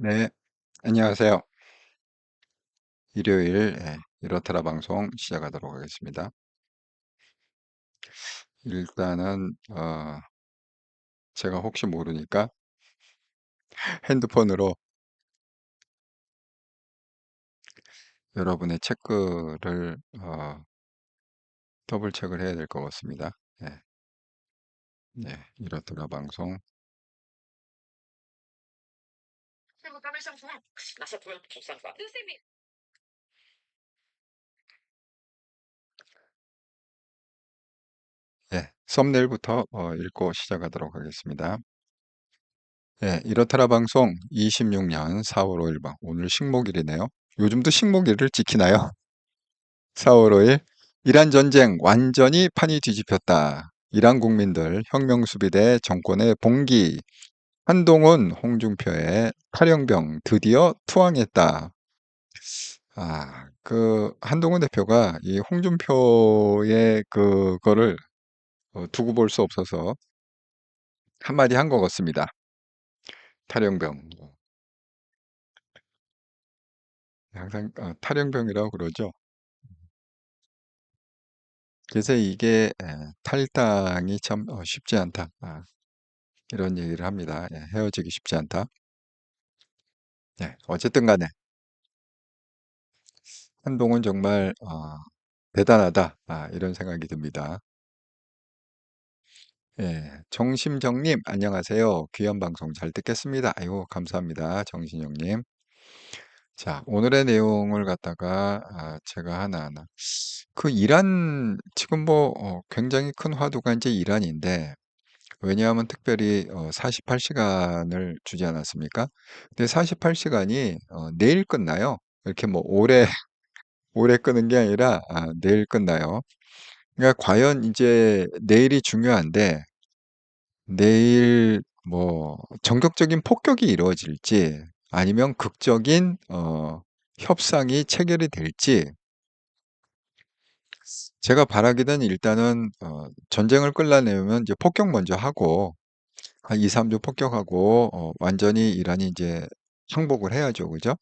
네, 안녕하세요. 일요일 이렇더라 방송 시작하도록 하겠습니다. 일단은 제가 혹시 모르니까 핸드폰으로 여러분의 체크를 더블 체크를 해야 될 것 같습니다. 네, 네, 이렇더라 방송. 네, 썸네일부터 읽고 시작하도록 하겠습니다. 네, 이렇더라 방송 26년 4월 5일 방 오늘 식목일이네요. 요즘도 식목일을 지키나요? 4월 5일 이란 전쟁 완전히 판이 뒤집혔다. 이란 국민들 혁명수비대 정권의 봉기. 한동훈, 홍준표의 탈영병 드디어 투항했다. 그 한동훈 대표가 이 홍준표의 그거를 두고 볼 수 없어서 한마디 한 것 같습니다. 탈영병. 항상 탈영병이라고 그러죠. 그래서 이게 탈당이 참 쉽지 않다. 이런 얘기를 합니다. 헤어지기 쉽지 않다. 네, 어쨌든 간에 한동훈 정말 대단하다. 이런 생각이 듭니다. 정심정님 안녕하세요. 귀한 방송 잘 듣겠습니다. 아이고 감사합니다. 정신영님. 자, 오늘의 내용을 갖다가 제가 하나하나 그 이란 지금 뭐 굉장히 큰 화두가 이제 이란인데 왜냐하면 특별히 48시간을 주지 않았습니까? 근데 48시간이 내일 끝나요. 이렇게 뭐 오래 끄는 게 아니라 내일 끝나요. 그러니까 과연 이제 내일이 중요한데 내일 뭐 전격적인 폭격이 이루어질지 아니면 극적인 협상이 체결이 될지 제가 바라기는 일단은 전쟁을 끌려내면 이제 폭격 먼저 하고 한 2, 3주 폭격하고 완전히 이란이 이제 항복을 해야죠. 그죠?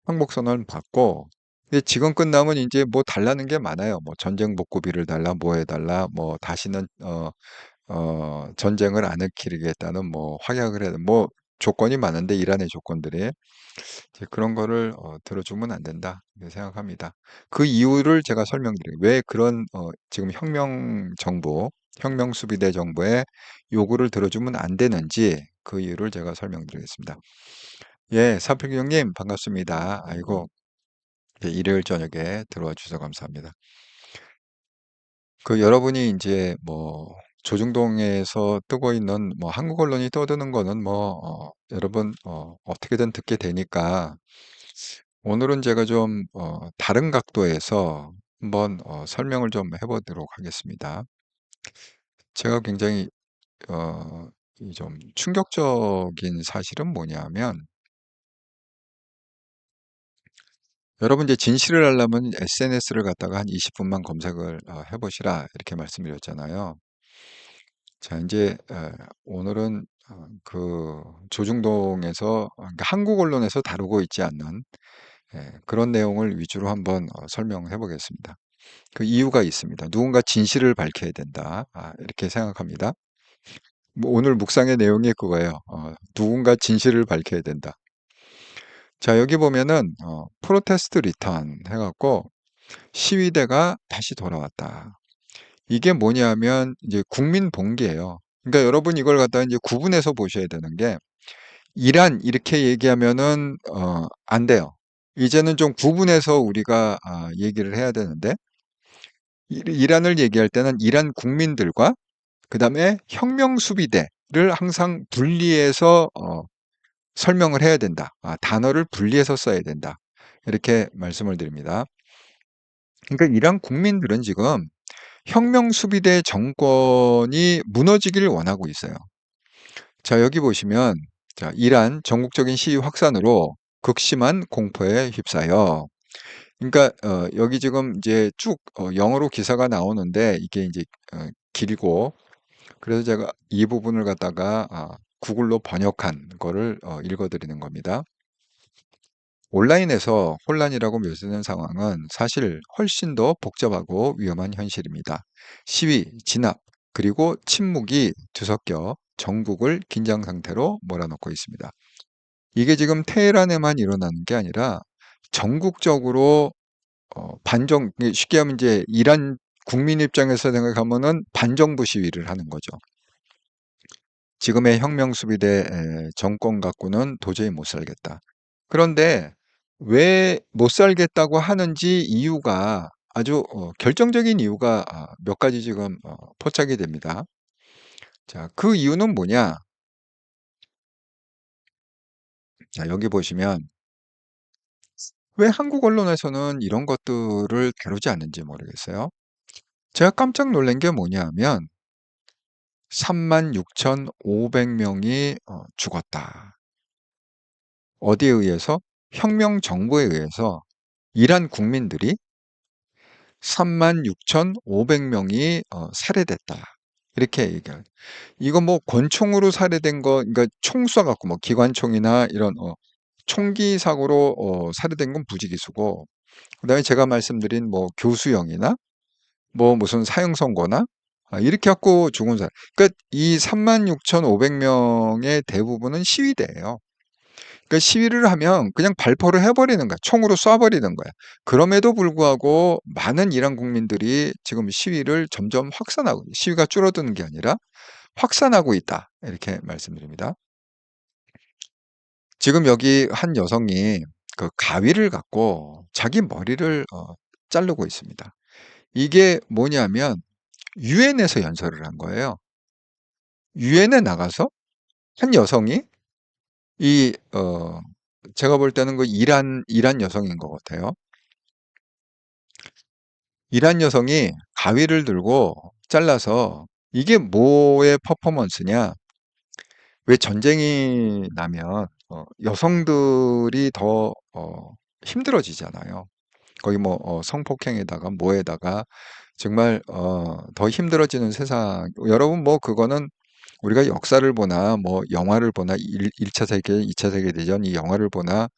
항복 선언을 받고 근데 지금 끝나면 이제 뭐 달라는 게 많아요. 뭐 전쟁 복구비를 달라, 뭐 해달라, 뭐 다시는 전쟁을 안 일으키겠다는 뭐 확약을 해야 돼. 뭐 조건이 많은데 이란의 조건들이 이제 그런 거를 들어주면 안 된다 이렇게 생각합니다. 그 이유를 제가 설명드려요. 왜 그런 지금 혁명 수비대 정부의 요구를 들어주면 안 되는지 그 이유를 제가 설명드리겠습니다. 예, 사필 형님 반갑습니다. 아이고 일요일 저녁에 들어와 주셔서 감사합니다. 그 여러분이 이제 뭐 조중동에서 뜨고 있는 뭐 한국 언론이 떠드는 거는 뭐 여러분 어떻게든 듣게 되니까 오늘은 제가 좀 다른 각도에서 한번 설명을 좀 해보도록 하겠습니다. 제가 굉장히 이 좀 충격적인 사실은 뭐냐면 여러분 이제 진실을 알려면 SNS를 갖다가 한 20분만 검색을 해보시라 이렇게 말씀드렸잖아요. 자, 이제 오늘은 그 조중동에서 그러니까 한국 언론에서 다루고 있지 않는 그런 내용을 위주로 한번 설명해 보겠습니다. 그 이유가 있습니다. 누군가 진실을 밝혀야 된다. 이렇게 생각합니다. 뭐 오늘 묵상의 내용이 그거예요. 누군가 진실을 밝혀야 된다. 자, 여기 보면은 프로테스트 리턴 해갖고 시위대가 다시 돌아왔다. 이게 뭐냐면 이제 국민 봉기예요. 그러니까 여러분 이걸 갖다 이제 구분해서 보셔야 되는 게 이란 이렇게 얘기하면은 안 돼요. 이제는 좀 구분해서 우리가 얘기를 해야 되는데 이란을 얘기할 때는 이란 국민들과 그다음에 혁명 수비대를 항상 분리해서 설명을 해야 된다. 단어를 분리해서 써야 된다. 이렇게 말씀을 드립니다. 그러니까 이란 국민들은 지금 혁명 수비대 정권이 무너지기를 원하고 있어요. 자, 여기 보시면 자, 이란 전국적인 시위 확산으로 극심한 공포에 휩싸여. 그러니까 여기 지금 이제 쭉 영어로 기사가 나오는데 이게 이제 길고 그래서 제가 이 부분을 갖다가 구글로 번역한 거를 읽어드리는 겁니다. 온라인에서 혼란이라고 묘사된 상황은 사실 훨씬 더 복잡하고 위험한 현실입니다. 시위, 진압, 그리고 침묵이 뒤섞여 전국을 긴장 상태로 몰아넣고 있습니다. 이게 지금 테헤란에만 일어나는 게 아니라 전국적으로 반정, 쉽게 하면 이제 이란 국민 입장에서 생각하면은 반정부 시위를 하는 거죠. 지금의 혁명수비대 정권 갖고는 도저히 못 살겠다. 그런데 왜 못 살겠다고 하는지 이유가 아주 결정적인 이유가 몇 가지 지금 포착이 됩니다. 자, 그 이유는 뭐냐? 자, 여기 보시면 왜 한국 언론에서는 이런 것들을 다루지 않는지 모르겠어요. 제가 깜짝 놀란 게 뭐냐 하면 36,500명이 죽었다. 어디에 의해서? 혁명 정부에 의해서 이란 국민들이 36,500명이 살해됐다. 이렇게 얘기해요. 이거 뭐 권총으로 살해된 거, 그러니까 총 쏴갖고 뭐 기관총이나 이런 총기 사고로 살해된 건 부지기수고, 그다음에 제가 말씀드린 뭐 교수형이나 뭐 무슨 사형 선고나 이렇게 갖고 죽은 사람. 그러니까 이 36,500명의 대부분은 시위대예요. 그러니까 시위를 하면 그냥 발포를 해버리는 거야. 총으로 쏴버리는 거야. 그럼에도 불구하고 많은 이란 국민들이 지금 시위를 점점 확산하고, 시위가 줄어드는 게 아니라 확산하고 있다. 이렇게 말씀드립니다. 지금 여기 한 여성이 그 가위를 갖고 자기 머리를 자르고 있습니다. 이게 뭐냐면 유엔에서 연설을 한 거예요. 유엔에 나가서 한 여성이 이 제가 볼 때는 그 이란 여성인 것 같아요. 이란 여성이 가위를 들고 잘라서 이게 뭐의 퍼포먼스냐? 왜 전쟁이 나면 여성들이 더 힘들어지잖아요. 거의 뭐 성폭행에다가 뭐에다가 정말 더 힘들어지는 세상. 여러분 뭐 그거는 우리가 역사를 보나 뭐 영화를 보나 1차 세계, 2차 세계대전 이 영화를 보나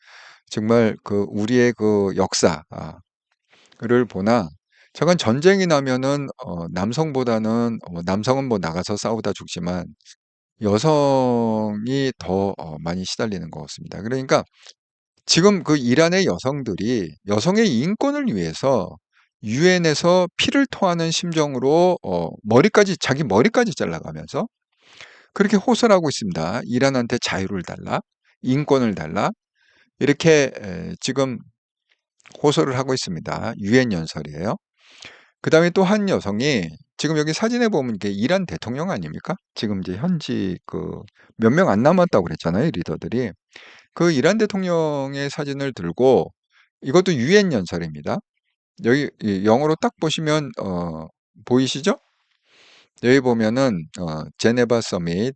정말 그 우리의 그 역사를 보나 저건 전쟁이 나면은 남성보다는 남성은 뭐 나가서 싸우다 죽지만 여성이 더 많이 시달리는 것 같습니다. 그러니까 지금 그 이란의 여성들이 여성의 인권을 위해서 유엔에서 피를 토하는 심정으로 머리까지 자기 머리까지 잘라가면서 그렇게 호소를 하고 있습니다. 이란한테 자유를 달라, 인권을 달라 이렇게 지금 호소를 하고 있습니다. 유엔 연설이에요. 그다음에 또 한 여성이 지금 여기 사진에 보면 이게 이란 대통령 아닙니까? 지금 이제 현지 그 몇 명 안 남았다고 그랬잖아요, 리더들이. 그 이란 대통령의 사진을 들고 이것도 유엔 연설입니다. 여기 영어로 딱 보시면 보이시죠? 여기 보면은 제네바 서밋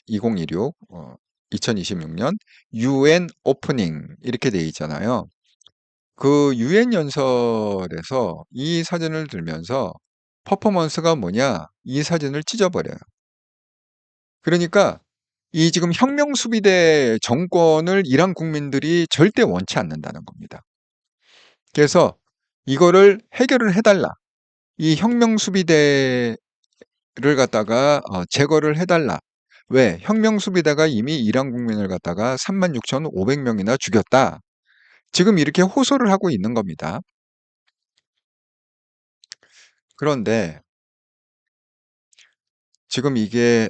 2016 2026년 유엔 오프닝 이렇게 돼 있잖아요. 그 유엔 연설에서 이 사진을 들면서 퍼포먼스가 뭐냐? 이 사진을 찢어버려요. 그러니까 이 지금 혁명 수비대 정권을 이란 국민들이 절대 원치 않는다는 겁니다. 그래서 이거를 해결을 해달라. 이 혁명 수비대를 갖다가 제거를 해달라. 왜? 혁명 수비대가 이미 이란 국민을 갖다가 36,500명이나 죽였다. 지금 이렇게 호소를 하고 있는 겁니다. 그런데 지금 이게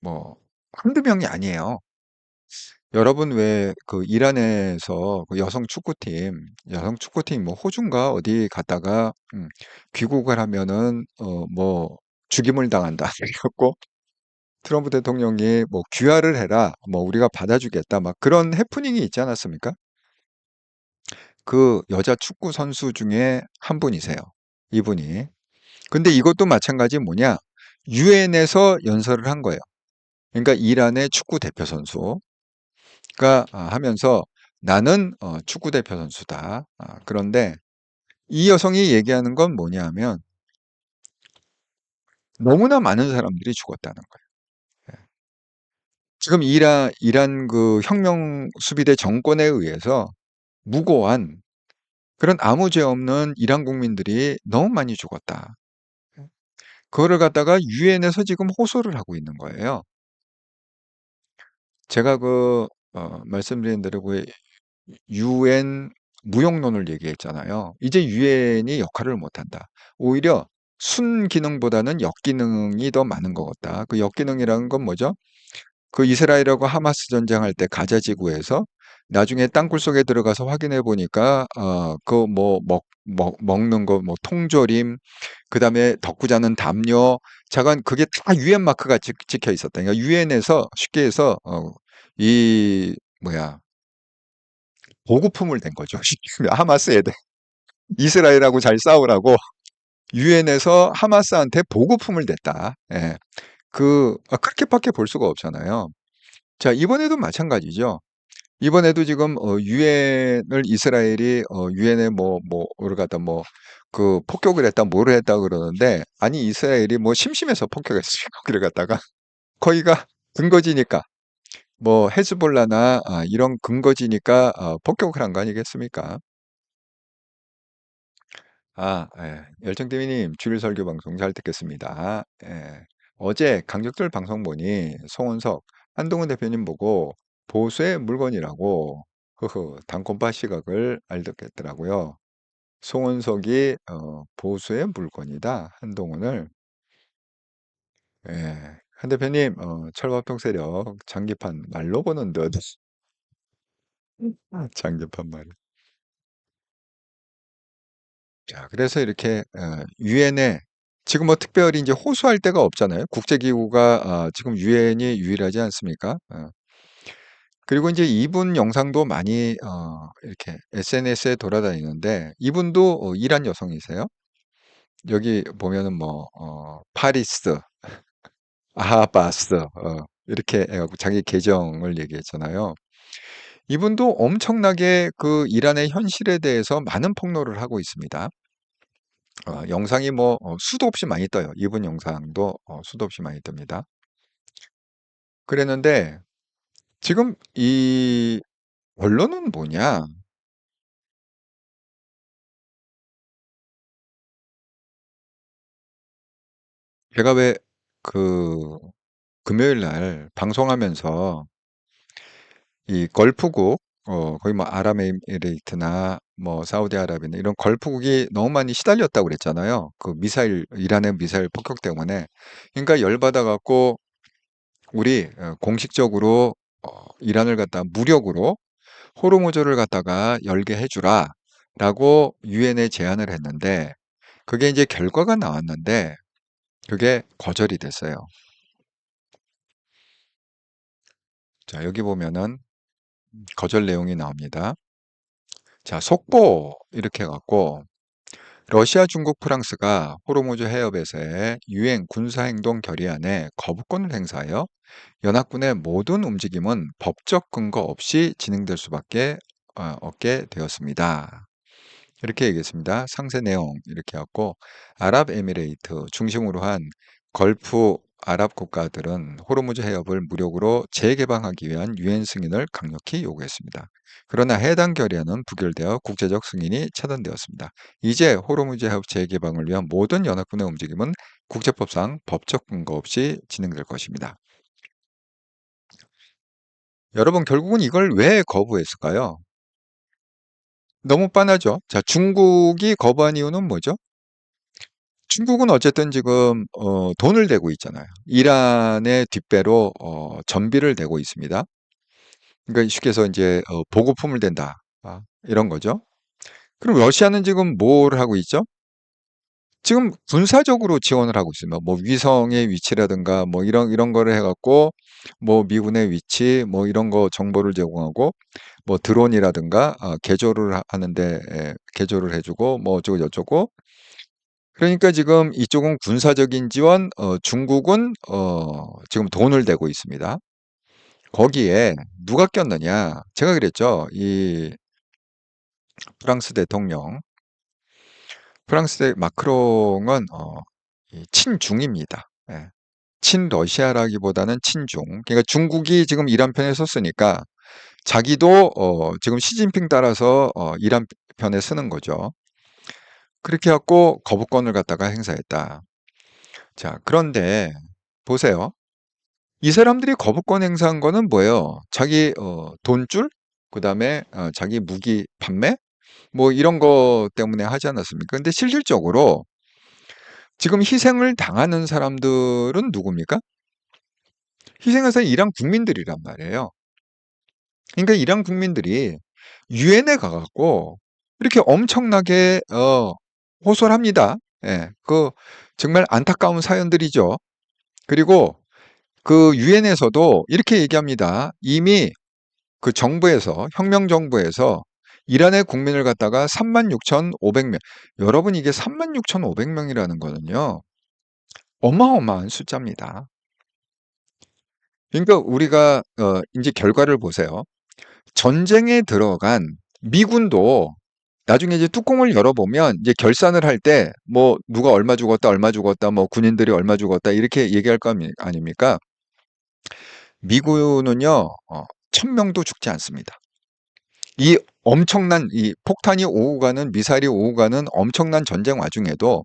뭐 한두 명이 아니에요. 여러분 왜 그 이란에서 그 여성 축구팀 뭐 호주인가 어디 갔다가 귀국을 하면은 뭐 죽임을 당한다. 그래갖고 트럼프 대통령이 뭐 귀화를 해라. 뭐 우리가 받아주겠다. 막 그런 해프닝이 있지 않았습니까? 그 여자 축구 선수 중에 한 분이세요. 이분이. 근데 이것도 마찬가지 뭐냐? 유엔에서 연설을 한 거예요. 그러니까 이란의 축구 대표 선수가 하면서 나는 축구 대표 선수다. 그런데 이 여성이 얘기하는 건 뭐냐 하면 너무나 많은 사람들이 죽었다는 거예요. 예. 지금 이란 그 혁명 수비대 정권에 의해서 무고한 그런 아무 죄 없는 이란 국민들이 너무 많이 죽었다. 그거를 갖다가 유엔에서 지금 호소를 하고 있는 거예요. 제가 말씀드린 대로 그 유엔 무용론을 얘기했잖아요. 이제 유엔이 역할을 못한다. 오히려 순기능보다는 역기능이 더 많은 것 같다. 그 역기능이라는 건 뭐죠? 그 이스라엘하고 하마스 전쟁할 때 가자 지구에서 나중에 땅굴 속에 들어가서 확인해 보니까 그 뭐 먹는 거 뭐 통조림 그다음에 덮고 자는 담요 자간 그게 다 유엔 마크가 찍혀 있었다. 그러니까 유엔에서 쉽게 해서 이 뭐야 보급품을 된 거죠. 하마스 애들 이스라엘하고 잘 싸우라고 유엔에서 하마스한테 보급품을 냈다. 예. 그렇게밖에 볼 수가 없잖아요. 자, 이번에도 마찬가지죠. 이번에도 지금 유엔을 이스라엘이 유엔에 뭐를 갖다 뭐 그 폭격을 했다 뭐를 했다 그러는데 아니 이스라엘이 뭐 심심해서 폭격했어요. 거기를 갖다가 거기가 근거지니까 뭐 헤즈볼라나 이런 근거지니까 폭격을 한 거 아니겠습니까? 예. 열정대위님 주일 설교 방송 잘 듣겠습니다. 예. 어제 강적들 방송 보니 송원석 한동훈 대표님 보고 보수의 물건이라고 단권파 시각을 알렸겠더라고요. 송원석이 보수의 물건이다. 한동훈을. 예. 한 대표님 철밥통 세력 장기판 말로 보는 듯. 장기판 말. 자, 그래서 이렇게 유엔에 지금 뭐 특별히 이제 호소할 데가 없잖아요. 국제기구가 지금 유엔이 유일하지 않습니까? 그리고 이제 이분 영상도 많이 이렇게 SNS에 돌아다니는데 이분도 이란 여성이세요. 여기 보면은 뭐 파리스, 아하바스 이렇게 해갖고 자기 계정을 얘기했잖아요. 이분도 엄청나게 그 이란의 현실에 대해서 많은 폭로를 하고 있습니다. 영상이 뭐 수도 없이 많이 떠요. 이분 영상도 수도 없이 많이 뜹니다. 그랬는데 지금 이 원론은 뭐냐? 제가 왜 그 금요일 날 방송하면서 이 걸프국 거기 뭐 아랍에미레이트나 뭐 사우디아라비아나 이런 걸프국이 너무 많이 시달렸다고 그랬잖아요. 그 미사일 이란의 미사일 폭격 때문에. 그러니까 열받아 갖고 우리 공식적으로 이란을 갖다 무력으로 호르무즈를 갖다가 열게 해주라라고 유엔에 제안을 했는데 그게 이제 결과가 나왔는데 그게 거절이 됐어요. 자, 여기 보면은 거절 내용이 나옵니다. 자, 속보 이렇게 해갖고 러시아, 중국, 프랑스가 호르무즈 해협에서의 유엔 군사행동 결의안에 거부권을 행사하여 연합군의 모든 움직임은 법적 근거 없이 진행될 수밖에 없게 되었습니다. 이렇게 얘기했습니다. 상세 내용 이렇게 하고 아랍에미레이트 중심으로 한 걸프 아랍 국가들은 호르무즈 해협을 무력으로 재개방하기 위한 유엔 승인을 강력히 요구했습니다. 그러나 해당 결의안은 부결되어 국제적 승인이 차단되었습니다. 이제 호르무즈 해협 재개방을 위한 모든 연합군의 움직임은 국제법상 법적 근거 없이 진행될 것입니다. 여러분 결국은 이걸 왜 거부했을까요? 너무 뻔하죠. 자, 중국이 거부한 이유는 뭐죠? 중국은 어쨌든 지금 돈을 대고 있잖아요. 이란의 뒷배로 전비를 대고 있습니다. 그러니까 쉽게 해서 이제 보급품을 댄다. 이런 거죠. 그럼 러시아는 지금 뭘 하고 있죠? 지금 군사적으로 지원을 하고 있습니다. 뭐 위성의 위치라든가 뭐 이런 거를 해갖고 뭐 미군의 위치 뭐 이런 거 정보를 제공하고 뭐 드론이라든가 개조를 하는데 개조를 해주고 뭐 어쩌고 저쩌고 그러니까 지금 이쪽은 군사적인 지원, 중국은 지금 돈을 대고 있습니다. 거기에 누가 꼈느냐? 제가 그랬죠. 이 프랑스 대통령, 프랑스 마크롱은 이 친중입니다. 예. 친러시아라기보다는 친중. 그러니까 중국이 지금 이란 편에 섰으니까 자기도 지금 시진핑 따라서 이란 편에 서는 거죠. 그렇게 갖고 거부권을 갖다가 행사했다. 자, 그런데 보세요. 이 사람들이 거부권 행사한 거는 뭐예요? 자기 돈줄, 그다음에 자기 무기 판매, 뭐 이런 거 때문에 하지 않았습니까? 근데 실질적으로 지금 희생을 당하는 사람들은 누굽니까? 희생한 사람이 이란 국민들이란 말이에요. 그러니까 이란 국민들이 유엔에 가갖고 이렇게 엄청나게 호소를 합니다. 예, 그 정말 안타까운 사연들이죠. 그리고 그 유엔에서도 이렇게 얘기합니다. 이미 그 정부에서 혁명 정부에서 이란의 국민을 갖다가 36,500명. 여러분 이게 36,500명이라는 거는요. 어마어마한 숫자입니다. 그러니까 우리가 이제 결과를 보세요. 전쟁에 들어간 미군도 나중에 이제 뚜껑을 열어보면 이제 결산을 할 때 뭐 누가 얼마 죽었다, 뭐 군인들이 얼마 죽었다 이렇게 얘기할 거 아닙니까? 미군은요, 1,000명도 죽지 않습니다. 이 엄청난 이 폭탄이 오고 가는 미사일이 오고 가는 엄청난 전쟁 와중에도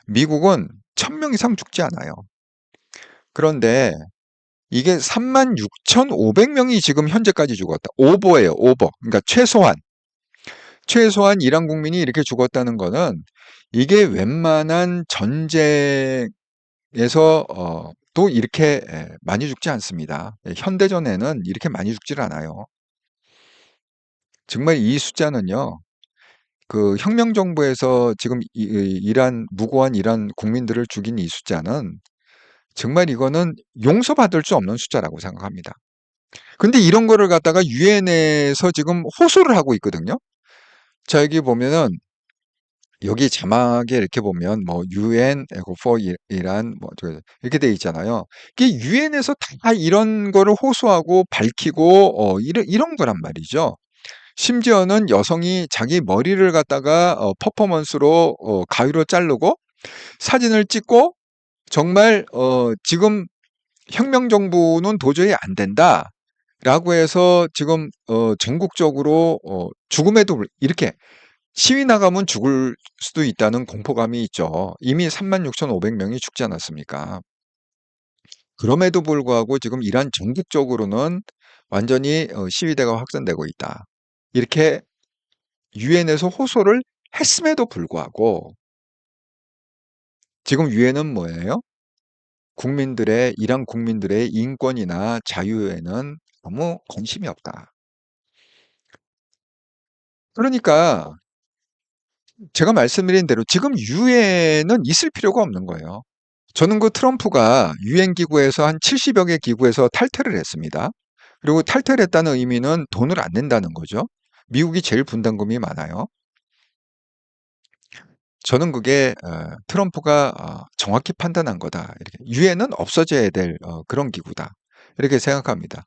미국은 1,000명 이상 죽지 않아요. 그런데 이게 36,500명이 지금 현재까지 죽었다. 오버예요, 오버. 그러니까 최소한 이란 국민이 이렇게 죽었다는 거는 이게 웬만한 전쟁에서 또 이렇게 많이 죽지 않습니다. 현대전에는 이렇게 많이 죽질 않아요. 정말 이 숫자는요. 그 혁명 정부에서 지금 이란 무고한 이란 국민들을 죽인 이 숫자는 정말 이거는 용서받을 수 없는 숫자라고 생각합니다. 근데 이런 거를 갖다가 유엔에서 지금 호소를 하고 있거든요. 자, 여기 보면은 여기 자막에 이렇게 보면 뭐 UN for 이란 뭐 이렇게 돼 있잖아요. 이게 유엔에서 다 이런 거를 호소하고 밝히고 이런 거란 말이죠. 심지어는 여성이 자기 머리를 갖다가 퍼포먼스로 가위로 자르고 사진을 찍고 정말 지금 혁명 정부는 도저히 안 된다라고 해서 지금 전국적으로 죽음에도 이렇게 시위 나가면 죽을 수도 있다는 공포감이 있죠. 이미 36,500명이 죽지 않았습니까? 그럼에도 불구하고 지금 이란 전국적으로는 완전히 시위대가 확산되고 있다. 이렇게 유엔에서 호소를 했음에도 불구하고 지금 유엔은 뭐예요? 이란 국민들의 인권이나 자유에는 아무 관심이 없다. 그러니까 제가 말씀드린 대로 지금 유엔은 있을 필요가 없는 거예요. 저는 그 트럼프가 유엔 기구에서 한 70여 개 기구에서 탈퇴를 했습니다. 그리고 탈퇴를 했다는 의미는 돈을 안 낸다는 거죠. 미국이 제일 분담금이 많아요. 저는 그게 트럼프가 정확히 판단한 거다. 이렇게 유엔은 없어져야 될 그런 기구다. 이렇게 생각합니다.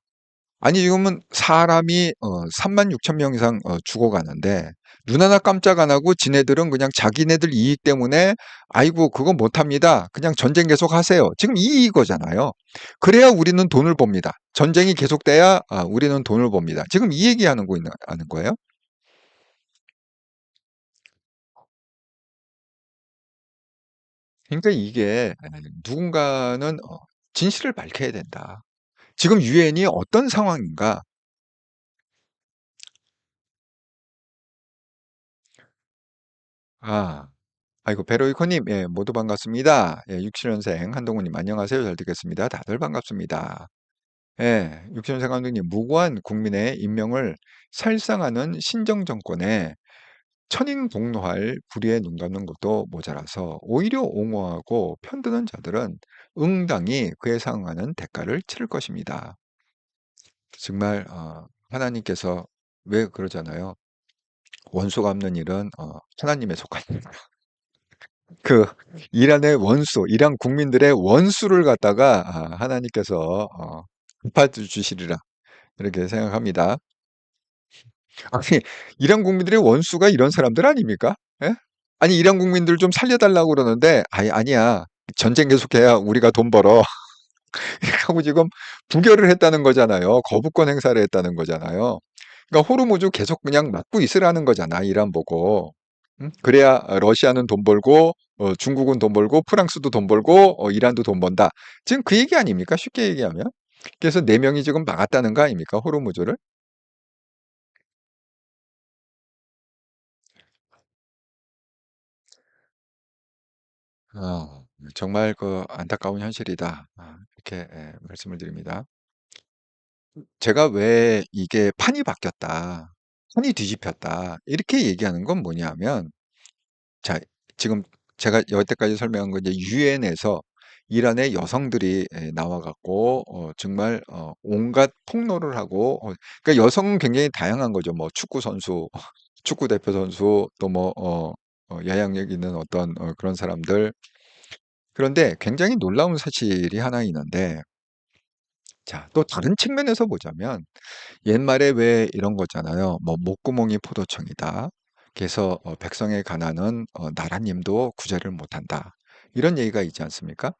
아니 지금은 사람이 36,000명 이상 죽어가는데 눈 하나 깜짝 안 하고 지네들은 그냥 자기네들 이익 때문에 아이고 그거 못합니다. 그냥 전쟁 계속하세요. 지금 이거잖아요. 그래야 우리는 돈을 봅니다. 전쟁이 계속돼야 우리는 돈을 봅니다. 지금 이 얘기하는 하는 거예요. 그러니까 이게 누군가는 진실을 밝혀야 된다. 지금 유엔이 어떤 상황인가? 아, 아이고 베로이코님, 예, 모두 반갑습니다. 예, 67년생 한동훈님 안녕하세요. 잘 듣겠습니다. 다들 반갑습니다. 예, 67년생 한동훈님 무고한 국민의 인명을 살상하는 신정 정권에 천인공노할 불의에 눈 감는 것도 모자라서 오히려 옹호하고 편드는 자들은 응당히 그에 상응하는 대가를 치를 것입니다. 정말 하나님께서 왜 그러잖아요. 원수 갚는 일은 하나님에 속한다. 그 이란의 원수, 이란 국민들의 원수를 갖다가 하나님께서 갚아 주시리라 이렇게 생각합니다. 아니, 이란 국민들의 원수가 이런 사람들 아닙니까? 예? 아니, 이란 국민들 좀 살려달라고 그러는데, 아니야. 전쟁 계속해야 우리가 돈 벌어. 하고 지금 부결을 했다는 거잖아요. 거부권 행사를 했다는 거잖아요. 그러니까 호르무즈 계속 그냥 막고 있으라는 거잖아, 이란 보고. 응? 그래야 러시아는 돈 벌고 중국은 돈 벌고 프랑스도 돈 벌고 이란도 돈 번다. 지금 그 얘기 아닙니까? 쉽게 얘기하면. 그래서 네 명이 지금 막았다는 거 아닙니까? 호르무즈를. 아, 정말 그 안타까운 현실이다. 이렇게 말씀을 드립니다. 제가 왜 이게 판이 바뀌었다, 판이 뒤집혔다, 이렇게 얘기하는 건 뭐냐면, 자, 지금 제가 여태까지 설명한 건 이제 유엔에서 이란의 여성들이 나와 갖고 정말 온갖 폭로를 하고 그러니까 여성은 굉장히 다양한 거죠. 뭐 축구 선수, 축구 대표 선수 또 뭐 영향력 있는 어떤 그런 사람들. 그런데 굉장히 놀라운 사실이 하나 있는데 자, 또 다른 측면에서 보자면 옛말에 왜 이런 거잖아요. 뭐 목구멍이 포도청이다. 그래서 백성의 가난은 나라님도 구제를 못한다. 이런 얘기가 있지 않습니까?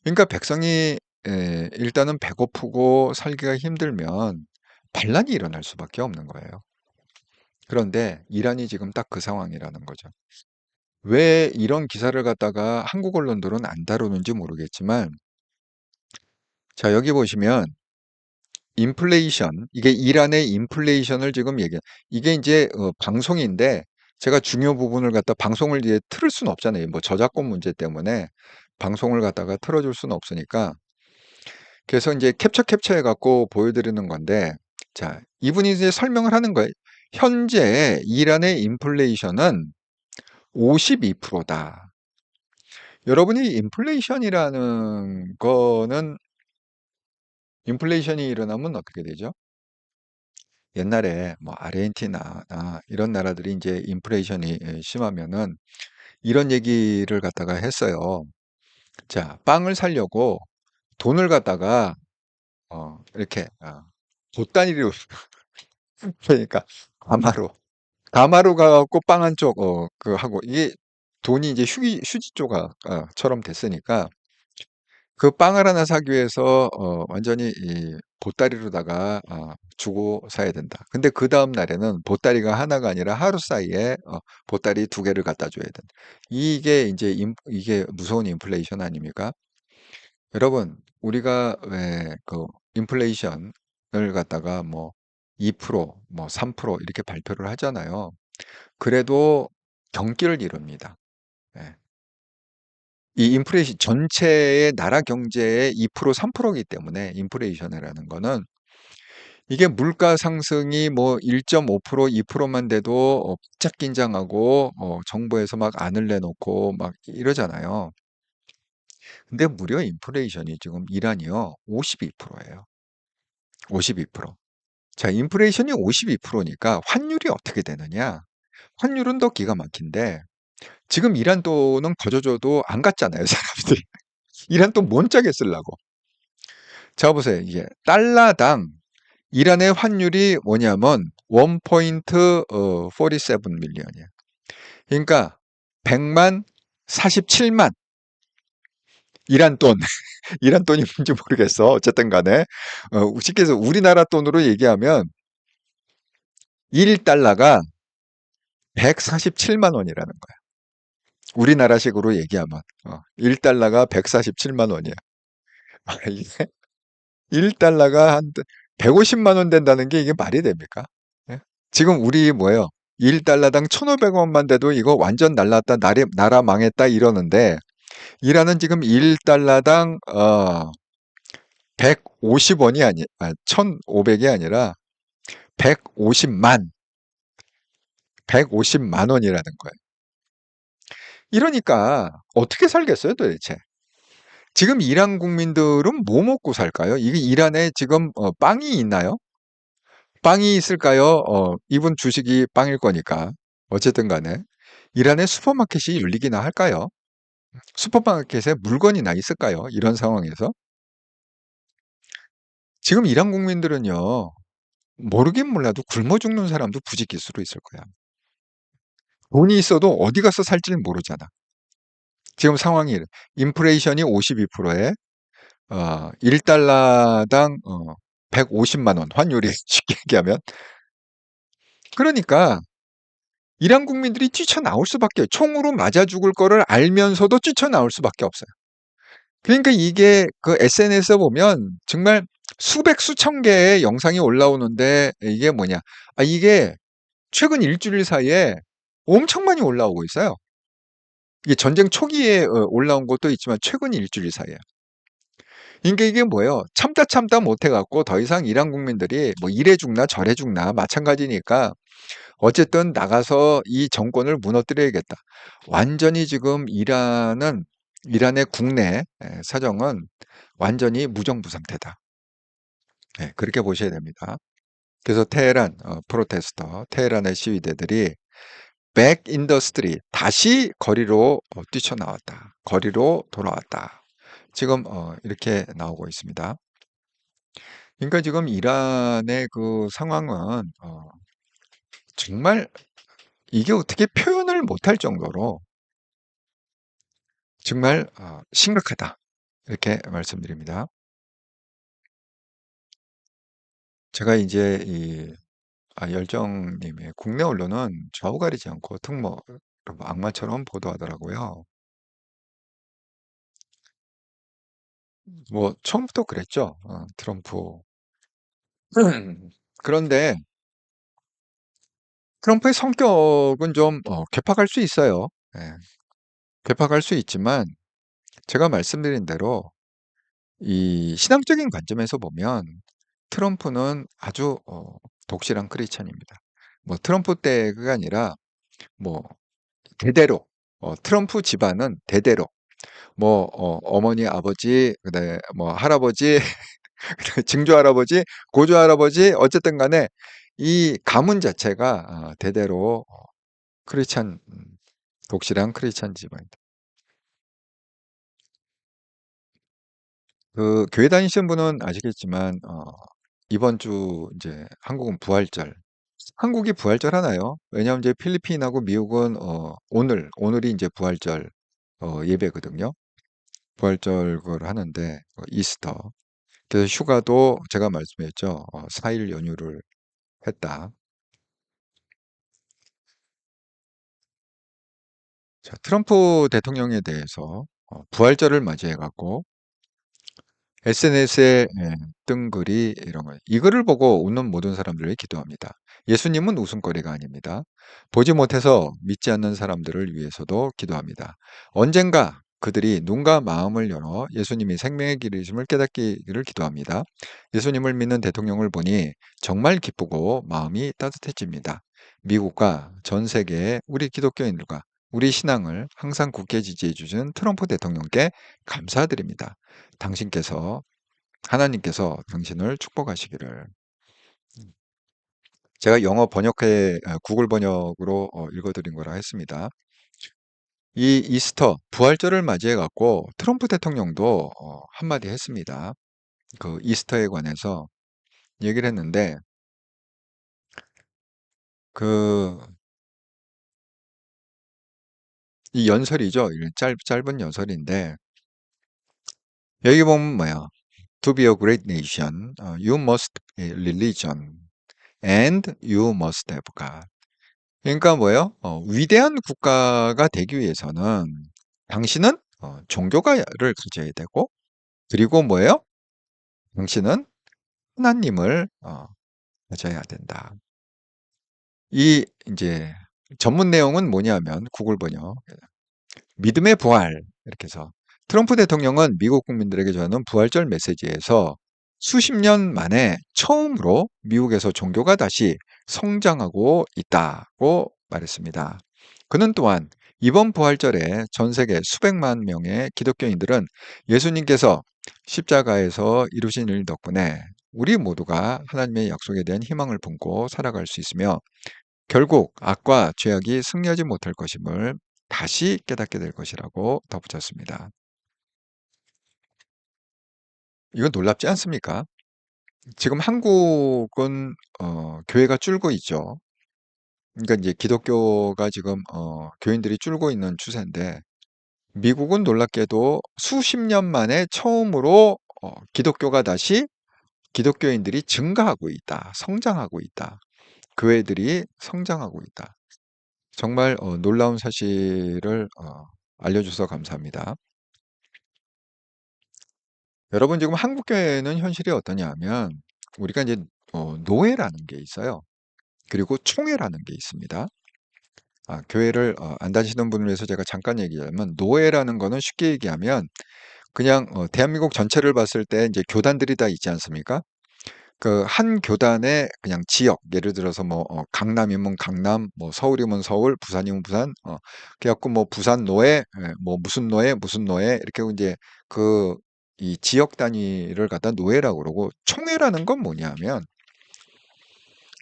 그러니까 백성이 일단은 배고프고 살기가 힘들면 반란이 일어날 수밖에 없는 거예요. 그런데 이란이 지금 딱 그 상황이라는 거죠. 왜 이런 기사를 갖다가 한국 언론들은 안 다루는지 모르겠지만, 자, 여기 보시면 인플레이션, 이게 이란의 인플레이션을 지금 이게 이제 방송인데 제가 중요 부분을 갖다 방송을 이제 틀을 수는 없잖아요. 뭐 저작권 문제 때문에 방송을 갖다가 틀어줄 수는 없으니까. 그래서 이제 캡처해 갖고 보여드리는 건데, 자, 이분이 이제 설명을 하는 거예요. 현재 이란의 인플레이션은 52%다. 여러분이 인플레이션이 일어나면 어떻게 되죠? 옛날에 뭐 아르헨티나나 이런 나라들이 이제 인플레이션이 심하면은 이런 얘기를 갖다가 했어요. 자, 빵을 사려고 돈을 갖다가 이렇게 돛단위로 그러니까 가마로 가마로 가갖고 빵 한 쪽 그 하고 이게 돈이 이제 휴지 조각처럼 됐으니까 그 빵을 하나 사기 위해서 완전히 이 보따리로다가 주고 사야 된다. 근데 그다음 날에는 보따리가 하나가 아니라 하루 사이에 보따리 두 개를 갖다 줘야 된다. 이게 이제 이게 무서운 인플레이션 아닙니까? 여러분, 우리가 왜 그 인플레이션을 갖다가 뭐 2%, 뭐 3% 이렇게 발표를 하잖아요. 그래도 경기를 이룹니다. 예. 이 인플레이션 전체의 나라 경제의 2%, 3%이기 때문에 인플레이션이라는 거는 이게 물가 상승이 뭐 1.5%, 2%만 돼도 바짝 긴장하고 정부에서 막 안을 내놓고 막 이러잖아요. 근데 무려 인플레이션이 지금 이란이요 52%예요. 52%. 자, 인플레이션이 52%니까 환율이 어떻게 되느냐? 환율은 더 기가 막힌데 지금 이란 돈은 거저줘도 안 갔잖아요, 사람들이. 이란 돈 뭔짝에 쓰려고. 자, 보세요. 이게 달러당 이란의 환율이 뭐냐면 1.47 밀리언이에요. 그러니까 100만 47만 이란 돈. 이란 돈이 뭔지 모르겠어. 어쨌든 간에 쉽게 해서 우리나라 돈으로 얘기하면 1달러가 147만 원이라는 거야. 우리나라식으로 얘기하면 1달러가 147만 원이야. 이게 1달러가 한 150만 원 된다는 게 이게 말이 됩니까? 예? 지금 우리 뭐예요? 1달러당 1,500원만 돼도 이거 완전 날랐다, 나라 망했다 이러는데 이란은 지금 1달러당 150원이 1,500이 아니라 150만, 150만 원이라는 거예요. 이러니까 어떻게 살겠어요, 도대체? 지금 이란 국민들은 뭐 먹고 살까요? 이게 이란에 지금 빵이 있나요? 빵이 있을까요? 이분 주식이 빵일 거니까. 어쨌든 간에. 이란에 슈퍼마켓이 열리기나 할까요? 슈퍼마켓에 물건이나 있을까요? 이런 상황에서. 지금 이란 국민들은요, 모르긴 몰라도 굶어 죽는 사람도 부지기수로 있을 거야. 돈이 있어도 어디 가서 살지를 모르잖아. 지금 상황이, 인플레이션이 52%에 $1당 150만 원, 환율이 쉽게 얘기하면. 그러니까 이란 국민들이 뛰쳐나올 수밖에, 총으로 맞아 죽을 거를 알면서도 뛰쳐나올 수밖에 없어요. 그러니까 이게 그 SNS에 보면 정말 수백 수천 개의 영상이 올라오는데, 이게 뭐냐? 이게 최근 일주일 사이에 엄청 많이 올라오고 있어요. 이게 전쟁 초기에 올라온 것도 있지만 최근 일주일 사이에. 그러니까 이게 뭐예요? 참다 참다 못해갖고 더 이상 이란 국민들이 뭐 이래 죽나 저래 죽나 마찬가지니까 어쨌든 나가서 이 정권을 무너뜨려야겠다. 완전히 지금 이란의 국내 사정은 완전히 무정부 상태다. 네, 그렇게 보셔야 됩니다. 그래서 테헤란 프로테스터, 테헤란의 시위대들이 백 인더스트리, 다시 거리로 뛰쳐나왔다. 거리로 돌아왔다. 지금 이렇게 나오고 있습니다. 그러니까 지금 이란의 그 상황은 정말 이게 어떻게 표현을 못할 정도로 정말 심각하다. 이렇게 말씀드립니다. 제가 이제 열정님의 국내 언론은 좌우 가리지 않고 특모 악마처럼 보도하더라고요. 뭐 처음부터 그랬죠. 트럼프. 그런데 트럼프의 성격은 좀 괴팍할 수 있어요. 예, 괴팍할 수 있지만 제가 말씀드린 대로 이 신앙적인 관점에서 보면 트럼프는 아주 독실한 크리스찬입니다. 뭐 트럼프 때가 아니라 뭐 대대로 트럼프 집안은 대대로 뭐 어머니, 아버지, 그다음에 뭐 할아버지, 증조 할아버지, 고조 할아버지 어쨌든 간에 이 가문 자체가 대대로 크리스찬 독실한 크리스찬 집안이다. 그 교회 다니시는 분은 아시겠지만 이번 주 이제 한국은 부활절. 한국이 부활절 하나요? 왜냐하면 이제 필리핀하고 미국은 오늘이 이제 부활절 예배거든요. 부활절 걸 하는데 이스터. 그래서 휴가도 제가 말씀했죠. 4일 연휴를 했다. 자, 트럼프 대통령에 대해서 부활절을 맞이해 갖고 SNS에 뜬 글이 이런 거예요. 이 글을 보고 웃는 모든 사람들을 기도합니다. 예수님은 웃음거리가 아닙니다. 보지 못해서 믿지 않는 사람들을 위해서도 기도합니다. 언젠가 그들이 눈과 마음을 열어 예수님이 생명의 길이심을 깨닫기를 기도합니다. 예수님을 믿는 대통령을 보니 정말 기쁘고 마음이 따뜻해집니다. 미국과 전 세계의 우리 기독교인들과 우리 신앙을 항상 굳게 지지해 주신 트럼프 대통령께 감사드립니다. 당신께서 하나님께서 당신을 축복하시기를. 제가 영어 번역해 구글 번역으로 읽어드린 거라 했습니다. 이 이스터 부활절을 맞이해 갖고 트럼프 대통령도 한마디 했습니다. 그 이스터에 관해서 얘기를 했는데 그 이 연설이죠. 짧은 연설인데 여기 보면 뭐야? To be a great nation, you must be religion and you must have God. 그러니까 뭐예요? 위대한 국가가 되기 위해서는 당신은 종교가를 가져야 되고, 그리고 뭐예요? 당신은 하나님을 가져야 된다. 이 이제 전문 내용은 뭐냐면 구글 번역 믿음의 부활 이렇게 해서 트럼프 대통령은 미국 국민들에게 전하는 부활절 메시지에서 수십 년 만에 처음으로 미국에서 종교가 다시 성장하고 있다고 말했습니다. 그는 또한 이번 부활절에 전 세계 수백만 명의 기독교인들은 예수님께서 십자가에서 이루신 일 덕분에 우리 모두가 하나님의 약속에 대한 희망을 품고 살아갈 수 있으며 결국 악과 죄악이 승리하지 못할 것임을 다시 깨닫게 될 것이라고 덧붙였습니다. 이건 놀랍지 않습니까? 지금 한국은 교회가 줄고 있죠. 그러니까 이제 기독교가 지금 교인들이 줄고 있는 추세인데 미국은 놀랍게도 수십 년 만에 처음으로 기독교가 다시 기독교인들이 증가하고 있다. 성장하고 있다. 교회들이 성장하고 있다. 정말 놀라운 사실을 알려줘서 감사합니다. 여러분 지금 한국 교회는 현실이 어떠냐 하면 우리가 이제 노회라는 게 있어요. 그리고 총회라는 게 있습니다. 교회를 안 다니시는 분을 위해서 제가 잠깐 얘기하면 노회라는 거는 쉽게 얘기하면 그냥 대한민국 전체를 봤을 때 이제 교단들이 다 있지 않습니까? 그 한 교단의 그냥 지역, 예를 들어서 뭐 강남이면 강남, 뭐 서울이면 서울, 부산이면 부산, 그래 갖고 뭐 부산 노회, 뭐 무슨 노회 이렇게 이제 그 이 지역 단위를 갖다 노회라고 그러고 총회라는 건 뭐냐면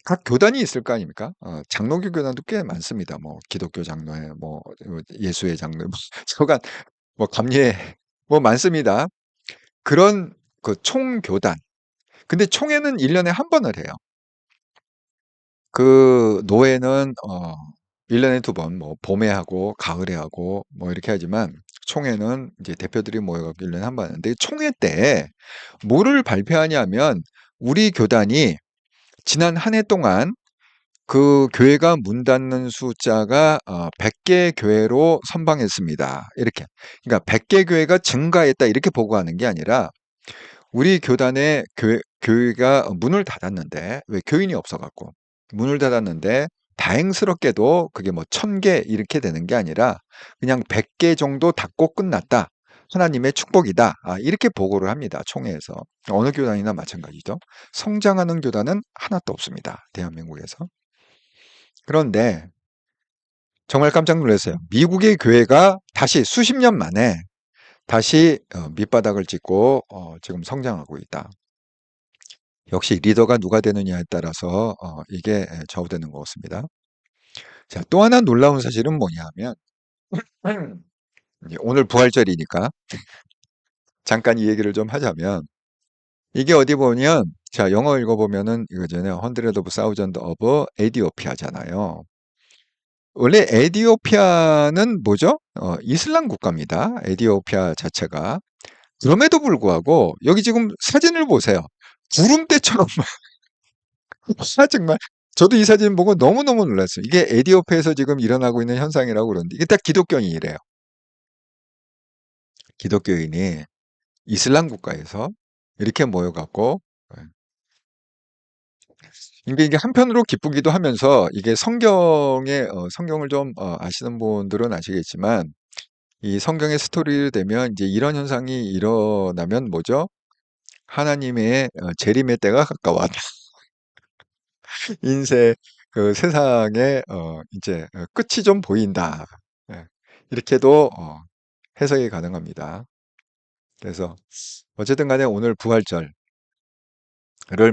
각 교단이 있을 거 아닙니까? 장로교 교단도 꽤 많습니다. 뭐 기독교 장로회, 뭐 예수회 장로회, 뭐 여간 뭐 감리회 뭐 많습니다. 그런 그 총교단. 근데 총회는 1년에 한 번을 해요. 그 노회는 1년에 2번 뭐 봄에 하고 가을에 하고 뭐 이렇게 하지만 총회는 이제 대표들이 모여 갖고 1년에 한 번 하는데 총회 때 뭐를 발표하냐면 우리 교단이 지난 한 해 동안 그 교회가 문 닫는 숫자가 100개 교회로 선방했습니다. 이렇게. 그러니까 100개 교회가 증가했다 이렇게 보고하는 게 아니라 우리 교단의 교회가 문을 닫았는데 왜 교인이 없어 갖고 문을 닫았는데 다행스럽게도 그게 뭐 1000개 이렇게 되는 게 아니라 그냥 100개 정도 닫고 끝났다. 하나님의 축복이다. 이렇게 보고를 합니다. 총회에서. 어느 교단이나 마찬가지죠. 성장하는 교단은 하나도 없습니다. 대한민국에서. 그런데 정말 깜짝 놀랐어요. 미국의 교회가 다시 수십 년 만에 다시 밑바닥을 찍고 지금 성장하고 있다. 역시 리더가 누가 되느냐에 따라서 이게 좌우되는 것 같습니다. 자, 또 하나 놀라운 사실은 뭐냐 하면 이제 오늘 부활절이니까 잠깐 이 얘기를 좀 하자면 이게 어디 보면 자, 영어 읽어보면은 이거잖아요. Hundred of Thousand of Ethiopia잖아요. 원래 에디오피아는 뭐죠? 이슬람 국가입니다. 에디오피아 자체가. 그럼에도 불구하고 여기 지금 사진을 보세요. 구름대처럼 정말 저도 이 사진 보고 너무너무 놀랐어요. 이게 에디오피아에서 지금 일어나고 있는 현상이라고 그러는데 이게 딱 기독교인이래요. 기독교인이 이슬람 국가에서 이렇게 모여갖고 이게 한편으로 기쁘기도 하면서 이게 성경을 좀 아시는 분들은 아시겠지만 이 성경의 스토리를 되면 이제 이런 현상이 일어나면 뭐죠? 하나님의 재림의 때가 가까웠다. 인생 그 세상의 이제 끝이 좀 보인다. 예. 이렇게도 해석이 가능합니다. 그래서 어쨌든 간에 오늘 부활절을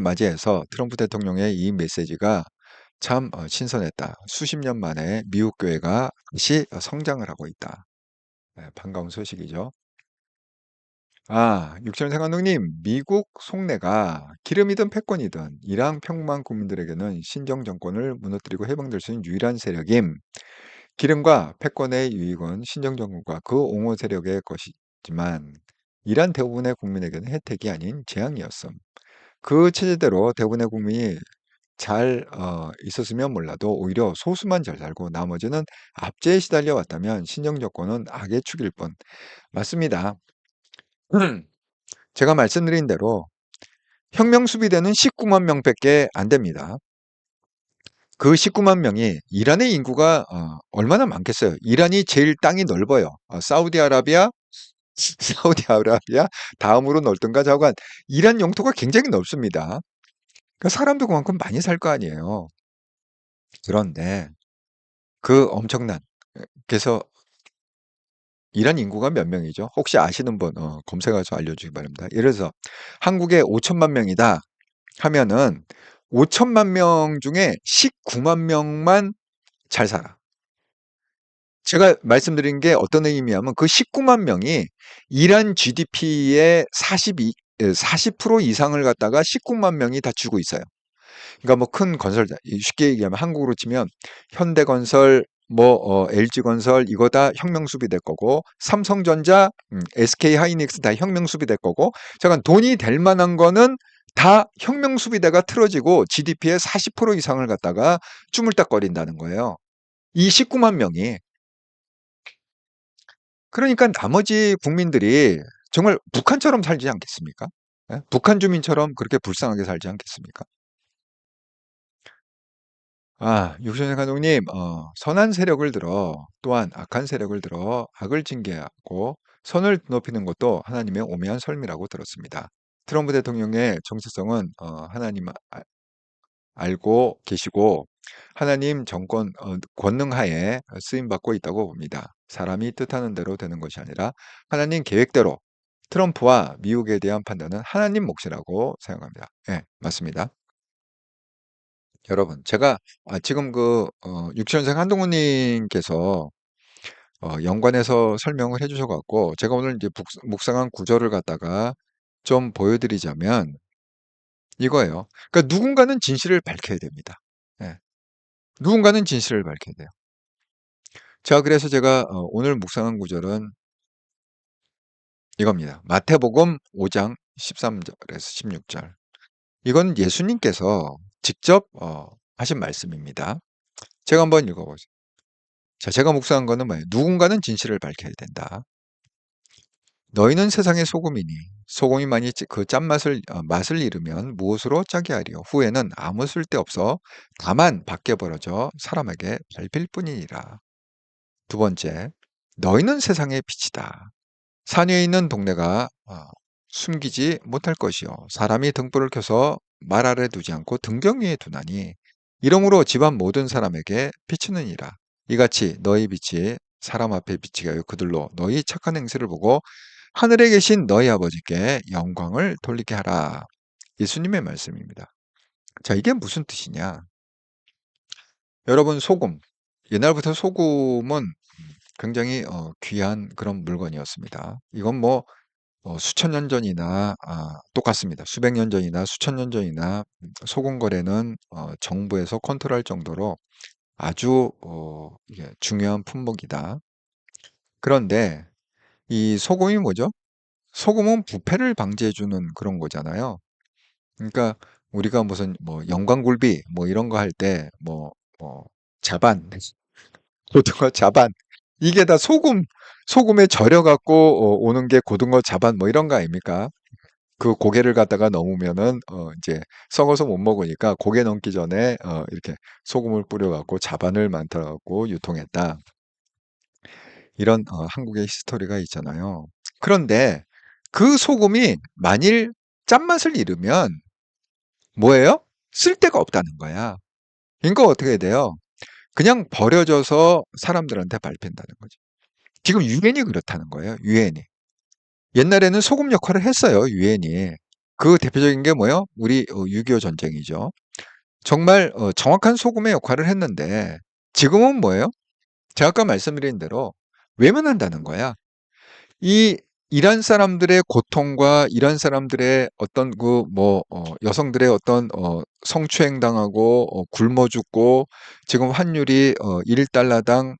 맞이해서 트럼프 대통령의 이 메시지가 참 신선했다. 수십 년 만에 미국 교회가 다시 성장을 하고 있다. 반가운 소식이죠. 육천생 감독님, 미국 속내가 기름이든 패권이든 이랑 평범한 국민들에게는 신정 정권을 무너뜨리고 해방될 수 있는 유일한 세력임. 기름과 패권의 유익은 신정 정권과 그 옹호 세력의 것이지만 이란 대부분의 국민에게는 혜택이 아닌 재앙이었음. 그 체제대로 대부분의 국민이 잘 있었으면 몰라도 오히려 소수만 잘 살고 나머지는 압제에 시달려 왔다면 신정 정권은 악의 축일 뿐. 맞습니다. 제가 말씀드린 대로 혁명 수비대는 19만 명밖에 안 됩니다. 그 19만 명이 이란의 인구가 얼마나 많겠어요? 이란이 제일 땅이 넓어요. 사우디아라비아, 사우디아라비아 다음으로 넓던가 자관 이란 영토가 굉장히 넓습니다. 그러니까 사람도 그만큼 많이 살 거 아니에요. 그런데 그 엄청난 그래서 이란 인구가 몇 명이죠? 혹시 아시는 분 검색해서 알려주기 바랍니다. 예를 들어서 한국에 5천만 명이다 하면은 5천만 명 중에 19만 명만 잘 살아. 제가 말씀드린 게 어떤 의미냐면 그 19만 명이 이란 GDP의 40% 이상을 갖다가 19만 명이 다 주고 있어요. 그러니까 뭐 큰 건설자, 쉽게 얘기하면 한국으로 치면 현대건설, LG건설 이거 다 혁명수비 될 거고, 삼성전자, SK하이닉스 다 혁명수비 될 거고, 잠깐 돈이 될 만한 거는 다 혁명수비대가 틀어지고 GDP의 40% 이상을 갖다가 쭈물딱거린다는 거예요. 이 19만 명이. 그러니까 나머지 국민들이 정말 북한처럼 살지 않겠습니까? 예? 북한 주민처럼 그렇게 불쌍하게 살지 않겠습니까? 육선생 감독님, 선한 세력을 들어 또한 악한 세력을 들어 악을 징계하고 선을 높이는 것도 하나님의 오묘한 섭리라고 들었습니다. 트럼프 대통령의 정체성은 하나님 알고 계시고 하나님 정권 권능하에 쓰임 받고 있다고 봅니다. 사람이 뜻하는 대로 되는 것이 아니라 하나님 계획대로 트럼프와 미국에 대한 판단은 하나님 몫이라고 생각합니다. 예, 맞습니다. 여러분, 제가 지금 유치원생 한동훈님께서 연관해서 설명을 해주셔갖고 제가 오늘 이제 묵상한 구절을 갖다가 좀 보여드리자면 이거예요. 그러니까 누군가는 진실을 밝혀야 됩니다. 예, 누군가는 진실을 밝혀야 돼요. 자, 그래서 제가 오늘 묵상한 구절은 이겁니다. 마태복음 5장 13절에서 16절. 이건 예수님께서 직접 하신 말씀입니다. 제가 한번 읽어보세요. 자, 제가 묵상한 거는 뭐예요? 누군가는 진실을 밝혀야 된다. 너희는 세상의 소금이니 소금이 만일 그 맛을 잃으면 무엇으로 짜게 하리요? 후에는 아무 쓸데없어 다만 밖에 벌어져 사람에게 밟힐 뿐이니라. 두 번째, 너희는 세상의 빛이다. 산위에 있는 동네가 숨기지 못할 것이요. 사람이 등불을 켜서 말 아래 두지 않고 등경 위에 두나니 이러므로 집안 모든 사람에게 비추느니라. 이같이 너희 빛이 사람 앞에 비치게 하여 그들로 너희 착한 행실을 보고 하늘에 계신 너희 아버지께 영광을 돌리게 하라. 예수님의 말씀입니다. 자, 이게 무슨 뜻이냐? 여러분, 소금. 옛날부터 소금은 굉장히 귀한 그런 물건이었습니다. 이건 수천 년 전이나 똑같습니다. 수백 년 전이나 수천 년 전이나 소금 거래는 정부에서 컨트롤할 정도로 아주 이게 중요한 품목이다. 그런데 이 소금이 뭐죠? 소금은 부패를 방지해주는 그런 거잖아요. 그러니까 우리가 무슨 영광굴비 이런 거 할 때 자반, 고등어 자반 이게 다 소금에 절여갖고 오는 게 고등어 자반 이런 거 아닙니까? 그 고개를 갖다가 넘으면은 이제 썩어서 못 먹으니까 고개 넘기 전에 이렇게 소금을 뿌려갖고 자반을 만들어갖고 유통했다. 이런 한국의 히스토리가 있잖아요. 그런데 그 소금이 만일 짠맛을 잃으면 뭐예요? 쓸데가 없다는 거야. 그러니까 어떻게 돼요? 그냥 버려져서 사람들한테 밟힌다는 거죠. 지금 유엔이 그렇다는 거예요. 유엔이. 옛날에는 소금 역할을 했어요. 유엔이. 그 대표적인 게 뭐예요? 우리 6.25 전쟁이죠. 정말 정확한 소금의 역할을 했는데 지금은 뭐예요? 제가 아까 말씀드린 대로 외면한다는 거야. 이 이란 사람들의 고통과 이란 사람들의 어떤 여성들의 어떤 성추행 당하고 굶어 죽고 지금 환율이 1달러당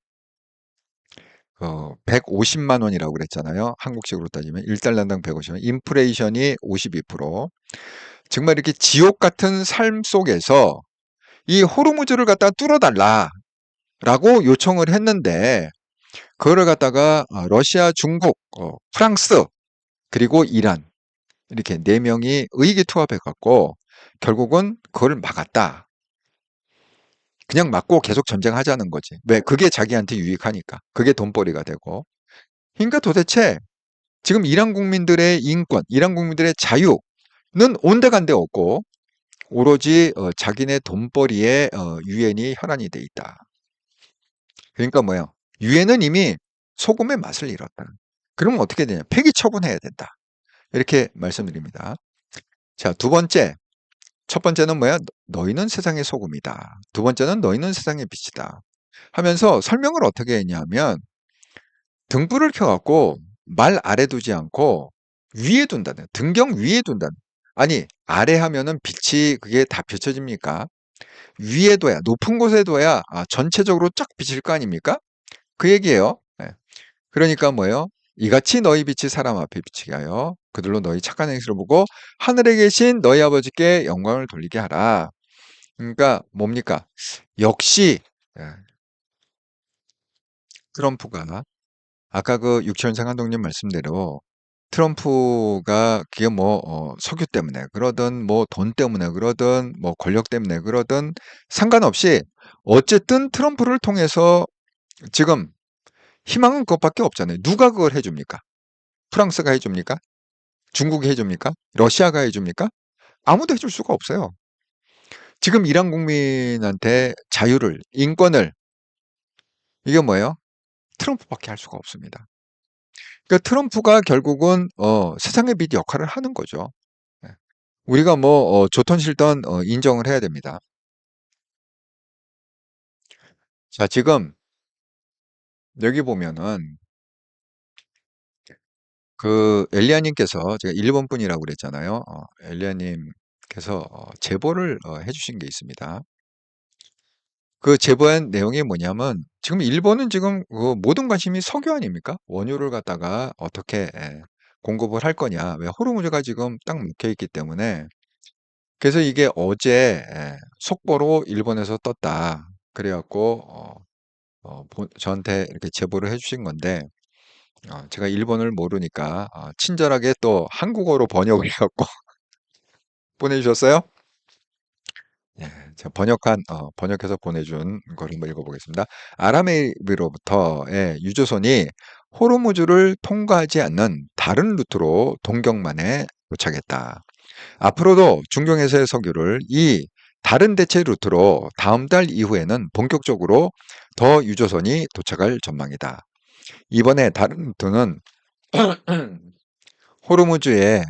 150만 원이라고 그랬잖아요. 한국식으로 따지면 1달러당 150만 원. 인플레이션이 52%. 정말 이렇게 지옥 같은 삶 속에서 이 호르무즈를 갖다 뚫어달라라고 요청을 했는데 그거를 갖다가 러시아, 중국, 프랑스 그리고 이란 이렇게 네 명이 의기투합해 갖고 결국은 그걸 막았다. 그냥 막고 계속 전쟁하자는 거지. 왜? 그게 자기한테 유익하니까. 그게 돈벌이가 되고. 그러니까 도대체 지금 이란 국민들의 인권, 이란 국민들의 자유는 온데간데 없고 오로지 자기네 돈벌이에 유엔이 혈안이 돼 있다. 그러니까 뭐예요? 유엔은 이미 소금의 맛을 잃었다. 그러면 어떻게 되냐? 폐기 처분해야 된다. 이렇게 말씀드립니다. 자, 두 번째. 첫 번째는 뭐야? 너희는 세상의 소금이다. 두 번째는 너희는 세상의 빛이다. 하면서 설명을 어떻게 했냐면 등불을 켜갖고 말 아래 두지 않고 위에 둔다는 등경 위에 둔다는 아니 아래 하면은 빛이 그게 다 비춰집니까? 위에 둬야, 높은 곳에 둬야 전체적으로 쫙 비칠 거 아닙니까? 그 얘기예요. 예. 그러니까 뭐예요? 이같이 너희 빛이 사람 앞에 비치게 하여 그들로 너희 착한 행실을 보고 하늘에 계신 너희 아버지께 영광을 돌리게 하라. 그러니까 뭡니까? 역시 예, 트럼프가 아까 그 육천생 한동님 말씀대로 트럼프가 그게 뭐 석유 때문에 그러든 뭐 돈 때문에 그러든 뭐 권력 때문에 그러든 상관없이 어쨌든 트럼프를 통해서 지금 희망은 그것밖에 없잖아요. 누가 그걸 해줍니까? 프랑스가 해줍니까? 중국이 해줍니까? 러시아가 해줍니까? 아무도 해줄 수가 없어요. 지금 이란 국민한테 자유를, 인권을, 이게 뭐예요? 트럼프밖에 할 수가 없습니다. 그러니까 트럼프가 결국은 세상의 빛 역할을 하는 거죠. 예. 우리가 뭐 좋든 싫든 인정을 해야 됩니다. 자, 지금 여기 보면은 그 엘리야님께서 제가 일본 분이라고 그랬잖아요. 엘리야님께서 제보를 해주신 게 있습니다. 그 제보한 내용이 뭐냐면 지금 일본은 지금 그 모든 관심이 석유 아닙니까? 원유를 갖다가 어떻게 공급을 할 거냐. 왜 호르무즈가 지금 딱 묶여 있기 때문에 그래서 이게 어제 속보로 일본에서 떴다. 그래갖고 저한테 이렇게 제보를 해주신 건데 제가 일본을 모르니까 친절하게 또 한국어로 번역을 해갖고 보내주셨어요. 예, 제가 번역해서 보내준 걸 한번 읽어보겠습니다. 아라메이로부터의 유조선이 호르무즈를 통과하지 않는 다른 루트로 동경만에 도착했다. 앞으로도 중경에서의 석유를 이 다른 대체 루트로 다음 달 이후에는 본격적으로 더 유조선이 도착할 전망이다. 이번에 다른 루트는 호르무즈의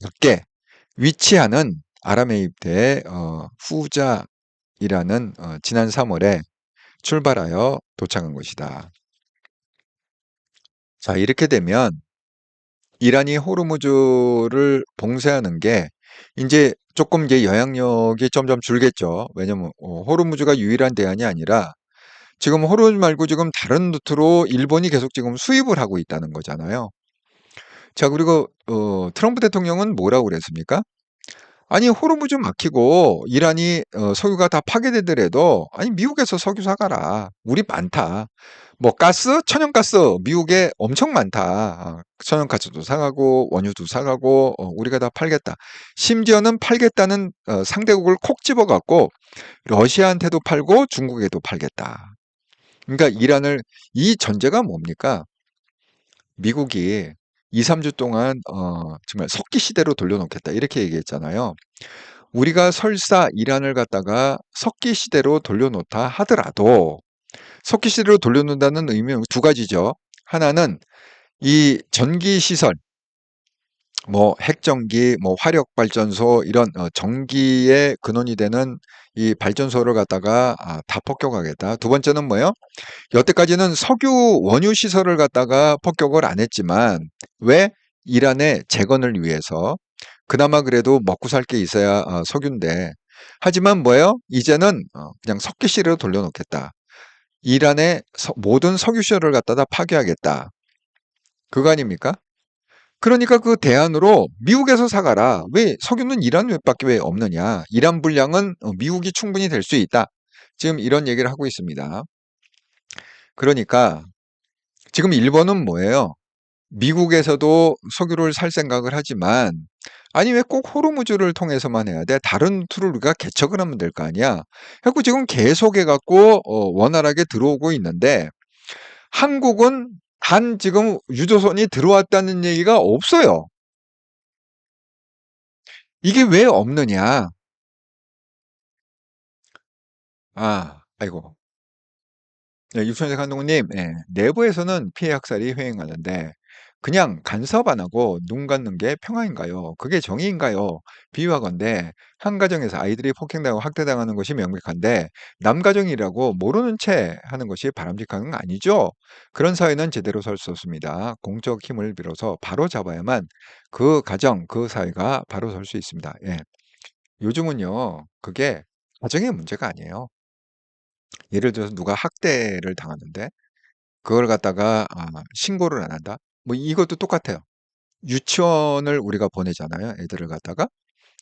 밖에 위치하는 아라메이드의 후자이라는 지난 3월에 출발하여 도착한 것이다. 자, 이렇게 되면 이란이 호르무즈를 봉쇄하는 게 이제 조금 이제 영향력이 점점 줄겠죠. 왜냐면 호르무즈가 유일한 대안이 아니라 지금 호르무즈 말고 지금 다른 루트로 일본이 계속 지금 수입을 하고 있다는 거잖아요. 자, 그리고 트럼프 대통령은 뭐라고 그랬습니까? 아니 호르무즈 막히고 이란이 석유가 다 파괴되더라도 아니 미국에서 석유 사가라. 우리 많다. 뭐 가스, 천연가스 미국에 엄청 많다. 천연가스도 사가고 원유도 사가고 우리가 다 팔겠다. 심지어는 팔겠다는 상대국을 콕 집어갖고 러시아한테도 팔고 중국에도 팔겠다. 그러니까 이란을 이 전제가 뭡니까? 미국이 2, 3주 동안 정말 석기 시대로 돌려놓겠다 이렇게 얘기했잖아요. 우리가 설사 이란을 갖다가 석기 시대로 돌려놓다 하더라도 석기 시대로 돌려놓는다는 의미는 두 가지죠. 하나는 이 전기 시설, 뭐 핵전기, 뭐 화력 발전소 이런 전기의 근원이 되는 이 발전소를 갖다가 다 폭격하겠다. 두 번째는 뭐예요? 여태까지는 석유 원유 시설을 갖다가 폭격을 안 했지만 왜? 이란의 재건을 위해서 그나마 그래도 먹고 살 게 있어야 석유인데 하지만 뭐예요? 이제는 그냥 석기시로 돌려놓겠다. 이란의 모든 석유 시설을 갖다가 파괴하겠다. 그거 아닙니까? 그러니까 그 대안으로 미국에서 사가라. 왜 석유는 이란 밖에 왜 없느냐? 이란 분량은 미국이 충분히 될 수 있다. 지금 이런 얘기를 하고 있습니다. 그러니까 지금 일본은 뭐예요? 미국에서도 석유를 살 생각을 하지만 아니 왜 꼭 호르무즈를 통해서만 해야 돼? 다른 툴을 우리가 개척을 하면 될 거 아니야? 그래고 지금 계속 해갖고 원활하게 들어오고 있는데 한국은 단 지금 유조선이 들어왔다는 얘기가 없어요. 이게 왜 없느냐? 아이고. 네, 육천세 감독님, 예, 내부에서는 피해 학살이 횡행하는데 그냥 간섭 안 하고 눈 감는 게 평화인가요? 그게 정의인가요? 비유하건대 한 가정에서 아이들이 폭행당하고 학대당하는 것이 명백한데 남 가정이라고 모르는 채 하는 것이 바람직한 건 아니죠. 그런 사회는 제대로 설 수 없습니다. 공적 힘을 빌어서 바로 잡아야만 그 가정, 그 사회가 바로 설 수 있습니다. 예. 요즘은요, 그게 가정의 문제가 아니에요. 예를 들어서 누가 학대를 당하는데 그걸 갖다가 신고를 안 한다? 뭐 이것도 똑같아요. 유치원을 우리가 보내잖아요, 애들을 갖다가.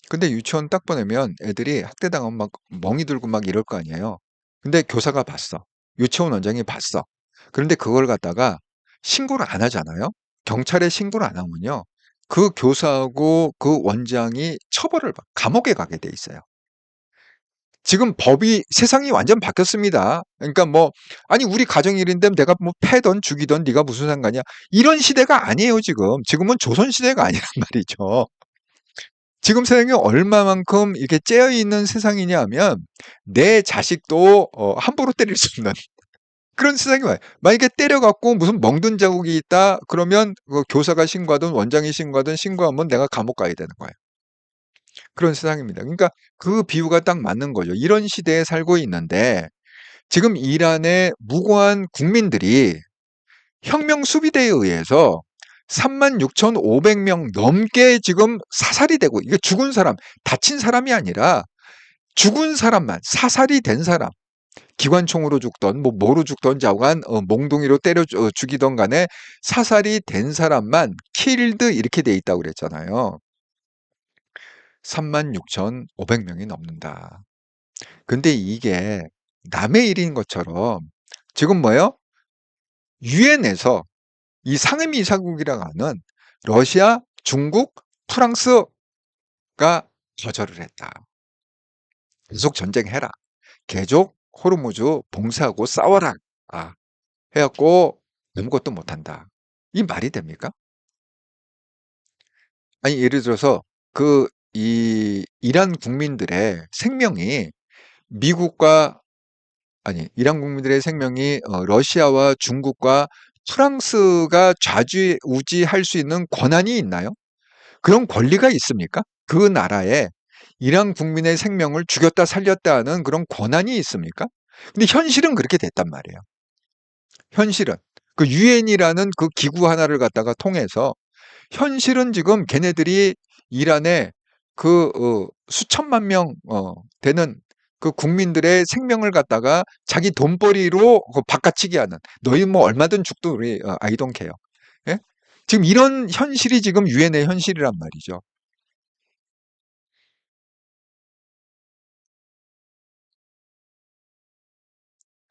근데 유치원 딱 보내면 애들이 학대당하면 막 멍이 들고 막 이럴 거 아니에요. 근데 교사가 봤어. 유치원 원장이 봤어. 그런데 그걸 갖다가 신고를 안 하잖아요. 경찰에 신고를 안 하면요. 그 교사하고 그 원장이 처벌을 감옥에 가게 돼 있어요. 지금 법이 세상이 완전 바뀌었습니다. 그러니까 뭐 아니 우리 가정 일인데 내가 뭐 패든 죽이든 네가 무슨 상관이야. 이런 시대가 아니에요, 지금. 지금은 조선 시대가 아니란 말이죠. 지금 세상이 얼마만큼 이렇게 째여 있는 세상이냐 하면 내 자식도 함부로 때릴 수 있는 그런 세상이 와요. 만약에 때려갖고 무슨 멍든 자국이 있다 그러면 그 교사가 신고하든 원장이 신고하든 신고하면 내가 감옥 가야 되는 거예요. 그런 세상입니다. 그러니까 그 비유가 딱 맞는 거죠. 이런 시대에 살고 있는데 지금 이란의 무고한 국민들이 혁명 수비대에 의해서 36,500명 넘게 지금 사살이 되고 이게 죽은 사람, 다친 사람이 아니라 죽은 사람만 사살이 된 사람 기관총으로 죽던 뭐 뭐로 죽던 자관 몽둥이로 때려 죽이던 간에 사살이 된 사람만 킬드 이렇게 돼 있다고 그랬잖아요. 36,500명이 넘는다. 근데 이게 남의 일인 것처럼 지금 뭐예요? 유엔에서 이 상임이사국이라고 하는 러시아, 중국, 프랑스가 거절을 했다. 계속 전쟁해라. 계속 호르무즈 봉쇄하고 싸워라. 아, 해갖고 아무것도 못한다. 이 말이 됩니까? 아니 예를 들어서 이 이란 국민들의 생명이 미국과 아니 이란 국민들의 생명이 러시아와 중국과 프랑스가 좌지우지할 수 있는 권한이 있나요? 그런 권리가 있습니까? 그 나라에 이란 국민의 생명을 죽였다 살렸다 하는 그런 권한이 있습니까? 근데 현실은 그렇게 됐단 말이에요. 현실은. 그 유엔이라는 그 기구 하나를 갖다가 통해서 현실은 지금 걔네들이 이란에 수천만 명 되는 그 국민들의 생명을 갖다가 자기 돈벌이로 바꿔치기 하는 너희 뭐 얼마든 죽도 우리 I don't care. 예? 지금 이런 현실이 지금 유엔의 현실이란 말이죠.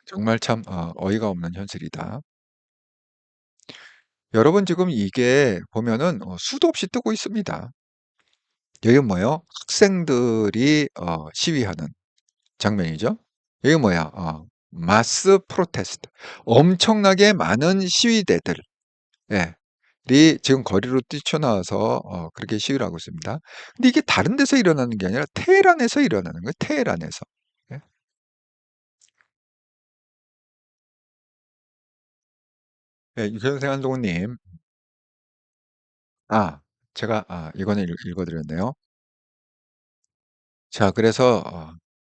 정말 참 어이가 없는 현실이다. 여러분 지금 이게 보면은 수도 없이 뜨고 있습니다. 여기 뭐예요? 학생들이 시위하는 장면이죠. 여기 뭐야? 마스 프로테스트. 엄청나게 많은 시위대들. 예. 이 지금 거리로 뛰쳐나와서 그렇게 시위를 하고 있습니다. 근데 이게 다른 데서 일어나는 게 아니라 테헤란에서 일어나는 거예요. 테헤란에서. 예. 예, 유선생 한동훈님. 아, 제가 이거는 읽어드렸네요. 자, 그래서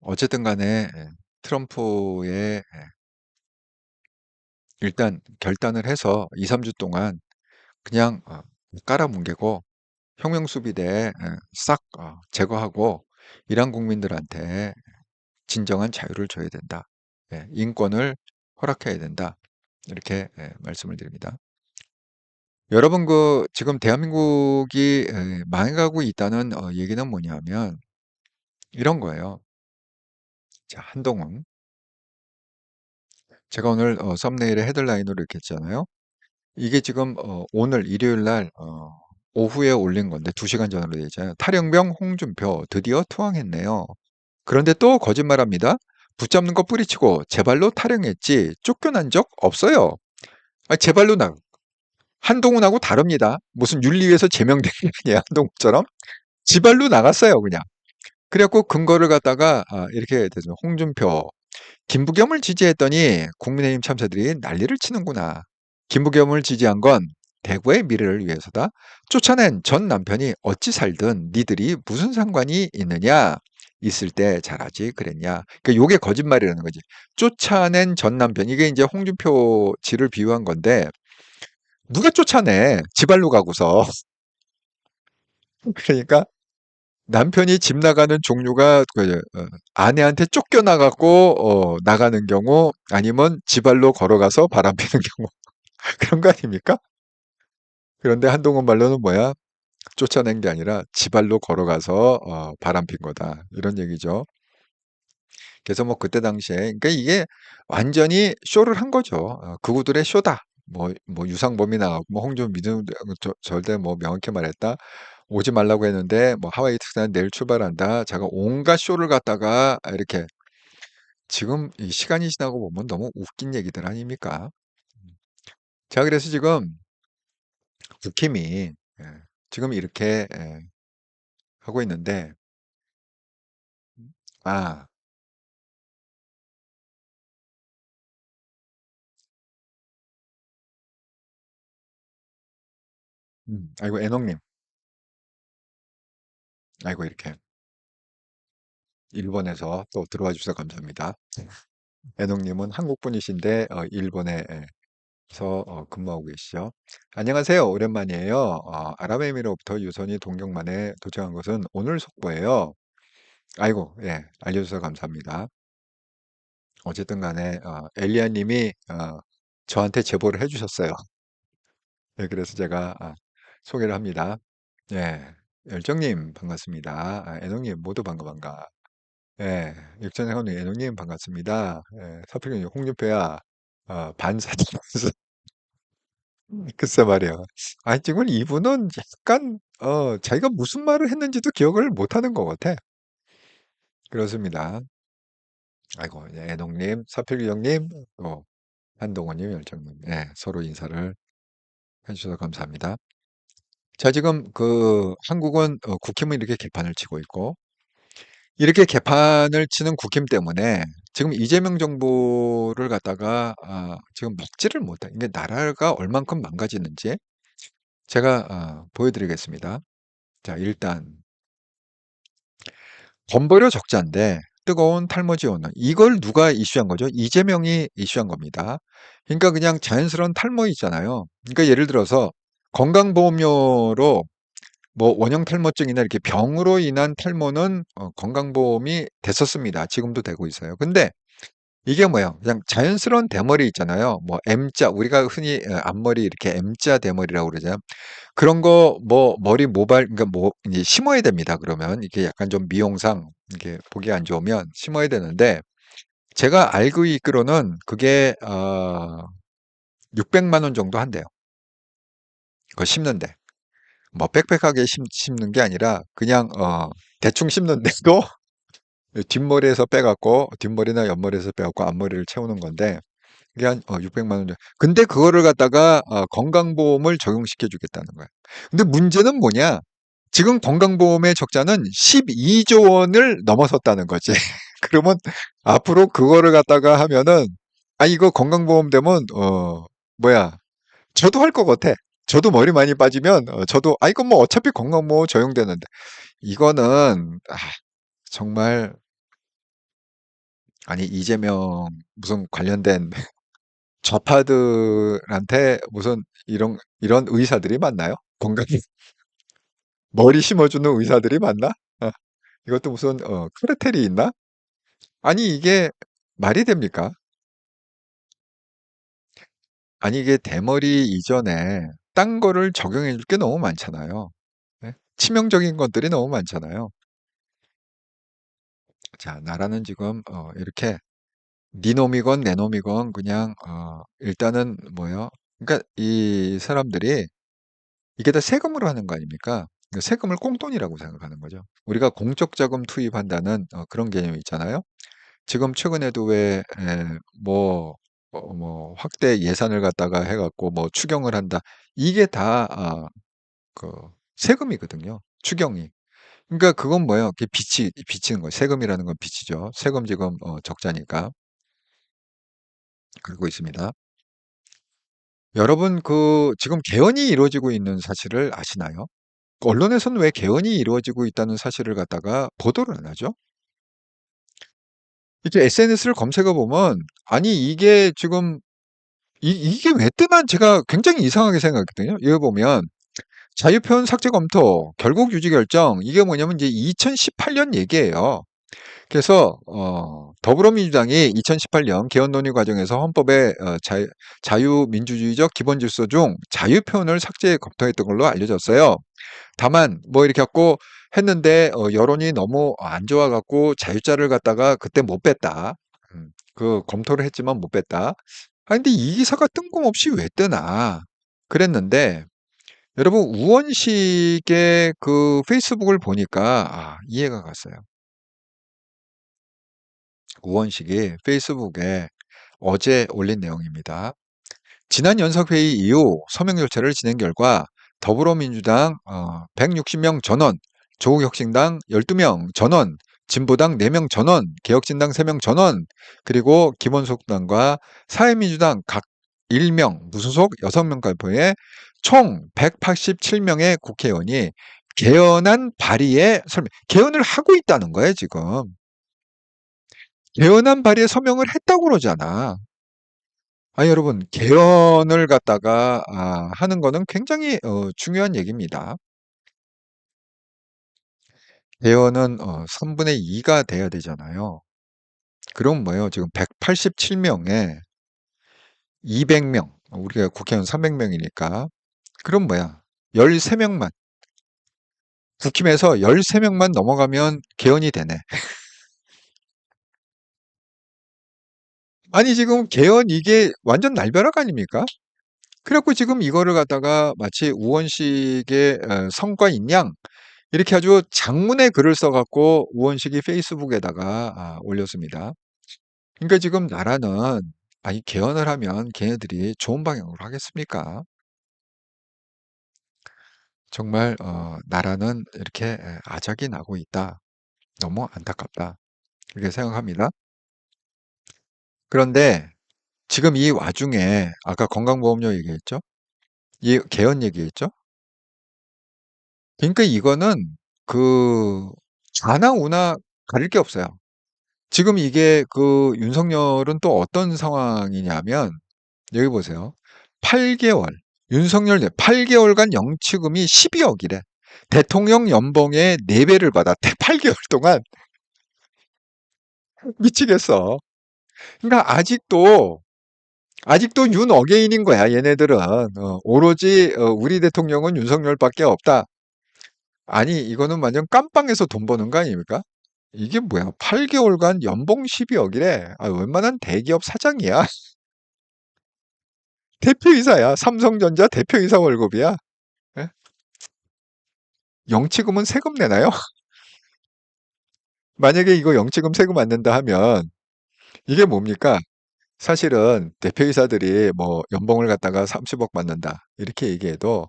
어쨌든 간에 트럼프의 일단 결단을 해서 2, 3주 동안 그냥 깔아뭉개고 혁명수비대 싹 제거하고 이란 국민들한테 진정한 자유를 줘야 된다. 예, 인권을 허락해야 된다. 이렇게 말씀을 드립니다. 여러분 지금 대한민국이 망해가고 있다는 얘기는 뭐냐면 이런 거예요. 자, 한동훈. 제가 오늘 썸네일에 헤드라인으로 이렇게 했잖아요. 이게 지금 오늘 일요일 날 오후에 올린 건데 2시간 전으로 되어 있잖아요. 탈영병 홍준표 드디어 투항했네요. 그런데 또 거짓말합니다. 붙잡는 거 뿌리치고 제 발로 탈영했지 쫓겨난 적 없어요. 제 발로 한동훈하고 다릅니다. 무슨 윤리위에서 제명된 게 아니에요. 한동훈처럼. 지 발로 나갔어요, 그냥. 그래갖고 근거를 갖다가 이렇게 되죠. 홍준표 김부겸을 지지했더니 국민의힘 참사들이 난리를 치는구나. 김부겸을 지지한 건 대구의 미래를 위해서다. 쫓아낸 전 남편이 어찌 살든 니들이 무슨 상관이 있느냐? 있을 때 잘하지 그랬냐? 그러니까 요게 거짓말이라는 거지. 쫓아낸 전 남편 이게 이제 홍준표 지를 비유한 건데 누가 쫓아내? 지발로 가고서. 그러니까 남편이 집 나가는 종류가 아내한테 쫓겨나갖고 나가는 경우 아니면 지발로 걸어가서 바람피는 경우 그런 거 아닙니까? 그런데 한동훈 말로는 뭐야? 쫓아낸 게 아니라 지발로 걸어가서 바람핀 거다 이런 얘기죠. 그래서 뭐 그때 당시에 그러니까 이게 완전히 쇼를 한 거죠. 그구들의 쇼다. 뭐 유상범이 나가고 뭐 홍준 믿음 절대 뭐 명확히 말했다. 오지 말라고 했는데 뭐 하와이 특사는 내일 출발한다. 제가 온갖 쇼를 갖다가 이렇게 지금 이 시간이 지나고 보면 너무 웃긴 얘기들 아닙니까? 자, 그래서 지금 국힘이 지금 이렇게 하고 있는데 아, 아이고 애농님, 아이고 이렇게 일본에서 또 들어와 주셔서 감사합니다. 애농님은 한국 분이신데 일본에서 근무하고 계시죠. 안녕하세요. 오랜만이에요. 아랍에미로부터 유선이 동경만에 도착한 것은 오늘 속보예요. 아이고, 예, 알려주셔서 감사합니다. 어쨌든 간에 엘리아님이 저한테 제보를 해주셨어요. 네, 그래서 제가 소개를 합니다. 예, 열정님 반갑습니다. 애농님 모두 반가. 예, 육전행원님 애농님 반갑습니다. 예, 서필경님 홍준표야 반사지. 글쎄 말이야. 아니, 지금 이분은 약간, 자기가 무슨 말을 했는지도 기억을 못하는 것 같아. 그렇습니다. 아이고, 예, 애농님, 서필기 형님, 한동원님, 열정님, 예, 서로 인사를 해주셔서 감사합니다. 자, 지금 한국은 국힘은 이렇게 개판을 치고 있고, 이렇게 개판을 치는 국힘 때문에 지금 이재명 정부를 갖다가 지금 먹지를 못해. 이게 나라가 얼만큼 망가지는지 제가 보여드리겠습니다. 자, 일단 건보료 적자인데 뜨거운 탈모지 원론. 이걸 누가 이슈한 거죠? 이재명이 이슈한 겁니다. 그러니까 그냥 자연스러운 탈모 있잖아요. 그러니까 예를 들어서 건강보험료로 뭐 원형 탈모증이나 이렇게 병으로 인한 탈모는 건강보험이 됐었습니다. 지금도 되고 있어요. 근데 이게 뭐예요? 그냥 자연스러운 대머리 있잖아요. 뭐 M자, 우리가 흔히 앞머리 이렇게 M자 대머리라고 그러잖아요. 그런 거 뭐 머리 모발 그러니까 뭐 이제 심어야 됩니다. 그러면 이게 약간 좀 미용상 이게 보기 안 좋으면 심어야 되는데 제가 알고 있기로는 그게 600만 원 정도 한대요. 그거 심는데. 뭐 빽빽하게 심는 게 아니라 그냥 대충 심는데도 뒷머리에서 빼갖고 뒷머리나 옆머리에서 빼갖고 앞머리를 채우는 건데 그게 한 600만 원 정도. 근데 그거를 갖다가 건강보험을 적용시켜 주겠다는 거야. 근데 문제는 뭐냐? 지금 건강보험의 적자는 12조 원을 넘어섰다는 거지. 그러면 앞으로 그거를 갖다가 하면은 이거 건강보험 되면 뭐야? 저도 할 것 같아. 저도 머리 많이 빠지면 저도 이거 뭐 어차피 건강보험 적용되는데 이거는 정말 아니 이재명 무슨 관련된 좌파들한테 무슨 이런 의사들이 많나요? 건강 머리 심어주는 의사들이 많나? 어, 이것도 무슨 카르텔이 있나? 아니 이게 말이 됩니까? 아니 이게 대머리 이전에 딴 거를 적용해 줄 게 너무 많잖아요. 네? 치명적인 것들이 너무 많잖아요. 자, 나라는 지금 이렇게 네 놈이건 내 놈이건 그냥 일단은 뭐요? 그러니까 이 사람들이 이게 다 세금으로 하는 거 아닙니까? 그 세금을 꽁돈이라고 생각하는 거죠. 우리가 공적 자금 투입한다는 그런 개념이 있잖아요. 지금 최근에도 왜, 뭐, 확대 예산을 갖다가 해갖고 뭐 추경을 한다. 이게 다, 그, 세금이거든요. 추경이. 그러니까 그건 뭐예요? 그게 비치는 거예요. 세금이라는 건 비치죠. 세금 지금 적자니까. 그러고 있습니다. 여러분, 지금 개헌이 이루어지고 있는 사실을 아시나요? 언론에서는 왜 개헌이 이루어지고 있다는 사실을 갖다가 보도를 안 하죠? 이제 SNS를 검색해 보면 아니 이게 지금 이게 왜 뜨나 제가 굉장히 이상하게 생각했거든요. 이거 보면 자유표현 삭제 검토, 결국 유지 결정, 이게 뭐냐면 이제 2018년 얘기예요. 그래서 더불어민주당이 2018년 개헌 논의 과정에서 헌법의 자유민주주의적 기본 질서 중 자유표현을 삭제 검토했던 걸로 알려졌어요. 다만 뭐 이렇게 갖고 했는데 여론이 너무 안 좋아 갖고 자유자를 갖다가 그때 못 뺐다. 그 검토를 했지만 못 뺐다. 아 근데 이 기사가 뜬금없이 왜 뜨나? 그랬는데 여러분 우원식의 그 페이스북을 보니까 이해가 갔어요. 우원식이 페이스북에 어제 올린 내용입니다. 지난 연석회의 이후 서명 절차를 진행 결과 더불어민주당 160명 전원, 조국혁신당 12명 전원, 진보당 4명 전원, 개혁신당 3명 전원, 그리고 기본소득당과 사회민주당 각 1명, 무소속 6명까지 포함해 총 187명의 국회의원이 개헌안 발의에 개헌을 하고 있다는 거예요, 지금. 개헌안 발의에 서명을 했다고 그러잖아. 여러분, 개헌을 갖다가 하는 거는 굉장히 중요한 얘기입니다. 개헌은 3분의 2가 돼야 되잖아요. 그럼 뭐예요? 지금 187명에 200명, 우리가 국회의원 300명이니까. 그럼 뭐야? 13명만, 국힘에서 13명만 넘어가면 개헌이 되네. 아니, 지금 개헌 이게 완전 날벼락 아닙니까? 그래갖고 지금 이거를 갖다가 마치 우원식의 성과인 양, 이렇게 아주 장문의 글을 써갖고 우원식이 페이스북에다가 올렸습니다. 그러니까 지금 나라는 아니 개헌을 하면 걔네들이 좋은 방향으로 하겠습니까? 정말 나라는 이렇게 아작이 나고 있다. 너무 안타깝다. 이렇게 생각합니다. 그런데 지금 이 와중에 아까 건강보험료 얘기했죠? 이 개헌 얘기했죠? 그러니까 이거는 그 좌나 우나 가릴 게 없어요. 지금 이게 그 윤석열은 또 어떤 상황이냐면 여기 보세요. 8개월 윤석열 8개월간 영치금이 12억이래. 대통령 연봉의 4배를 받았대. 8개월 동안. 미치겠어. 그러니까 아직도 윤 어게인인 거야, 얘네들은. 오로지 우리 대통령은 윤석열밖에 없다. 아니, 이거는 완전 깜빵에서 돈 버는 거 아닙니까? 이게 뭐야? 8개월간 연봉 12억이래. 웬만한 대기업 사장이야. 대표이사야. 삼성전자 대표이사 월급이야. 예? 영치금은 세금 내나요? 만약에 이거 영치금 세금 안 낸다 하면 이게 뭡니까? 사실은 대표이사들이 뭐 연봉을 갖다가 30억 받는다. 이렇게 얘기해도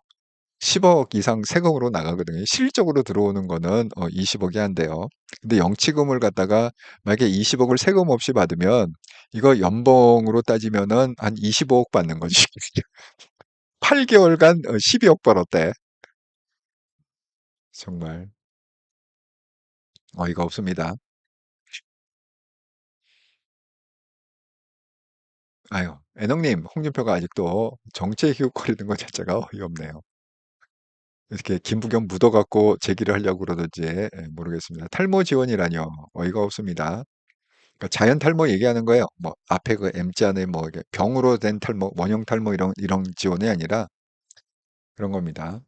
10억 이상 세금으로 나가거든요. 실적으로 들어오는 거는 20억이 안 돼요. 근데 영치금을 갖다가 만약에 20억을 세금 없이 받으면 이거 연봉으로 따지면은 한 25억 받는 거지. 8개월간 12억 벌었대. 정말 어이가 없습니다. 아유, 애농님, 홍준표가 아직도 정치에 기웃거리는 것 자체가 어이없네요. 이렇게 김부겸 묻어갖고 제기를 하려고 그러든지 모르겠습니다. 탈모 지원이라뇨. 어이가 없습니다. 그러니까 자연 탈모 얘기하는 거예요. 뭐 앞에 그 M자 안에 뭐 이게 병으로 된 탈모, 원형 탈모 이런 지원이 아니라 그런 겁니다.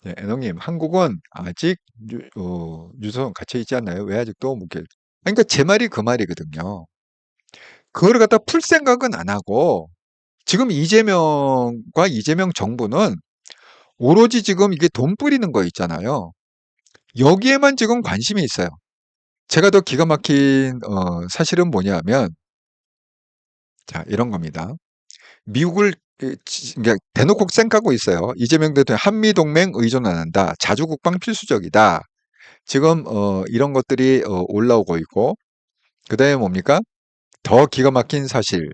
예, 애농님, 한국은 아직 유선 갇혀 있지 않나요? 왜 아직도 뭐 이렇게? 그러니까 제 말이 그 말이거든요. 그거를 갖다 풀 생각은 안 하고 지금 이재명 정부는 오로지 지금 이게 돈 뿌리는 거 있잖아요. 여기에만 지금 관심이 있어요. 제가 더 기가 막힌 사실은 뭐냐면 자 이런 겁니다. 미국을 그러니까 대놓고 쌩까고 있어요. 이재명 대통령 한미동맹 의존 안 한다. 자주국방 필수적이다. 지금 이런 것들이 올라오고 있고 그다음에 뭡니까? 더 기가 막힌 사실은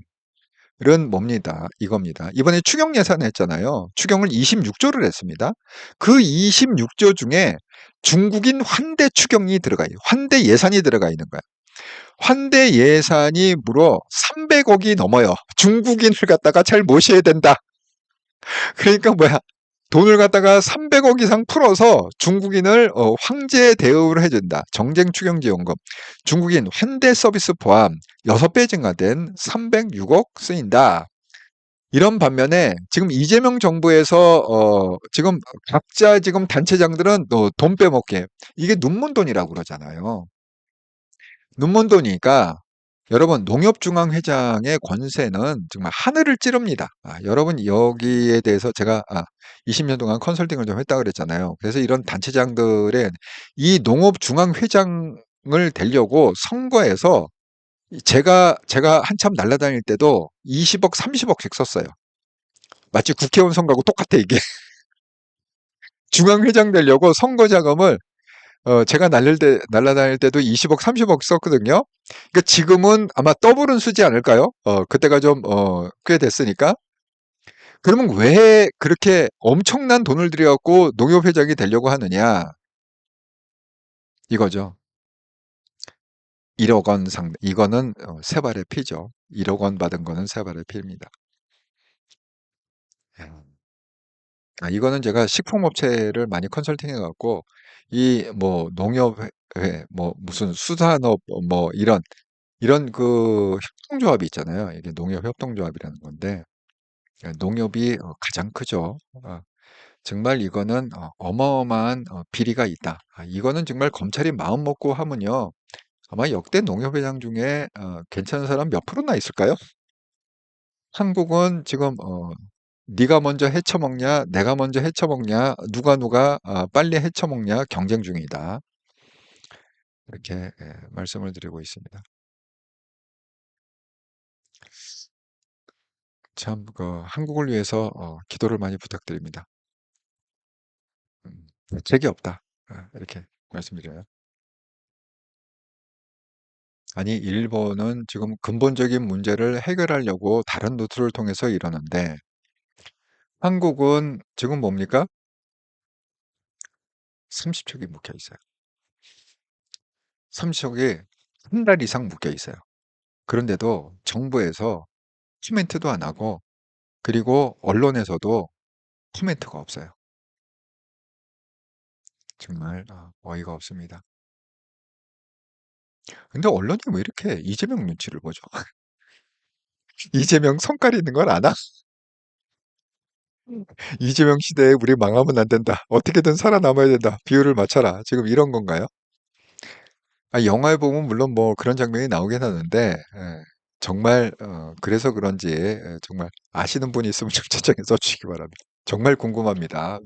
뭡니다. 이겁니다. 이번에 추경 예산 했잖아요. 추경을 26조를 했습니다. 그 26조 중에 중국인 환대 추경이 들어가요. 환대 예산이 들어가 있는 거야. 환대 예산이 무려 300억이 넘어요. 중국인을 갖다가 잘 모셔야 된다. 그러니까 뭐야? 돈을 갖다가 300억 이상 풀어서 중국인을 황제 대우를 해준다. 정쟁 추경 지원금. 중국인 환대 서비스 포함 6배 증가된 306억 쓰인다. 이런 반면에 지금 이재명 정부에서 지금 각자 지금 단체장들은 돈 빼먹게 이게 눈먼돈이라고 그러잖아요. 눈먼돈이니까 여러분 농협중앙회장의 권세는 정말 하늘을 찌릅니다. 여러분 여기에 대해서 제가 20년 동안 컨설팅을 좀 했다 그랬잖아요. 그래서 이런 단체장들의 이 농업중앙회장을 되려고 선거에서 제가 한참 날아다닐 때도 20억, 30억씩 썼어요. 마치 국회의원 선거하고 똑같아 이게. 중앙회장 되려고 선거 자금을 제가 날아다닐 때도 20억, 30억 썼거든요. 그러니까 지금은 아마 더블은 쓰지 않을까요? 그때가 좀 꽤 됐으니까. 그러면 왜 그렇게 엄청난 돈을 들여갖고 농협회장이 되려고 하느냐? 이거죠. 1억 원 상당. 이거는 세 발의 피죠. 1억 원 받은 거는 세 발의 피입니다. 예. 이거는 제가 식품업체를 많이 컨설팅해갖고 이 뭐 농협회, 뭐 무슨 수산업 뭐 이런 그 협동조합이 있잖아요. 이게 농협 협동조합이라는 건데 농협이 가장 크죠. 정말 이거는 어마어마한 비리가 있다. 이거는 정말 검찰이 마음 먹고 하면요. 아마 역대 농협회장 중에 괜찮은 사람 몇 프로나 있을까요? 한국은 지금 네가 먼저 헤쳐먹냐, 내가 먼저 헤쳐먹냐, 누가 빨리 헤쳐먹냐 경쟁 중이다. 이렇게 말씀을 드리고 있습니다. 참, 한국을 위해서 기도를 많이 부탁드립니다. 책이 없다. 이렇게 말씀드려요. 아니, 일본은 지금 근본적인 문제를 해결하려고 다른 루트를 통해서 이러는데, 한국은 지금 뭡니까? 30척이 묶여 있어요. 30척이 한 달 이상 묶여 있어요. 그런데도 정부에서 코멘트도 안 하고, 그리고 언론에서도 코멘트가 없어요. 정말 어이가 없습니다. 근데 언론이 왜 이렇게 이재명 눈치를 보죠? 이재명 성깔이 있는 걸 아나? 이재명 시대에 우리 망하면 안 된다. 어떻게든 살아남아야 된다. 비율을 맞춰라. 지금 이런 건가요? 영화에 보면 물론 뭐 그런 장면이 나오긴 하는데, 정말, 그래서 그런지, 정말 아시는 분이 있으면 좀 채팅에 써주시기 바랍니다. 정말 궁금합니다.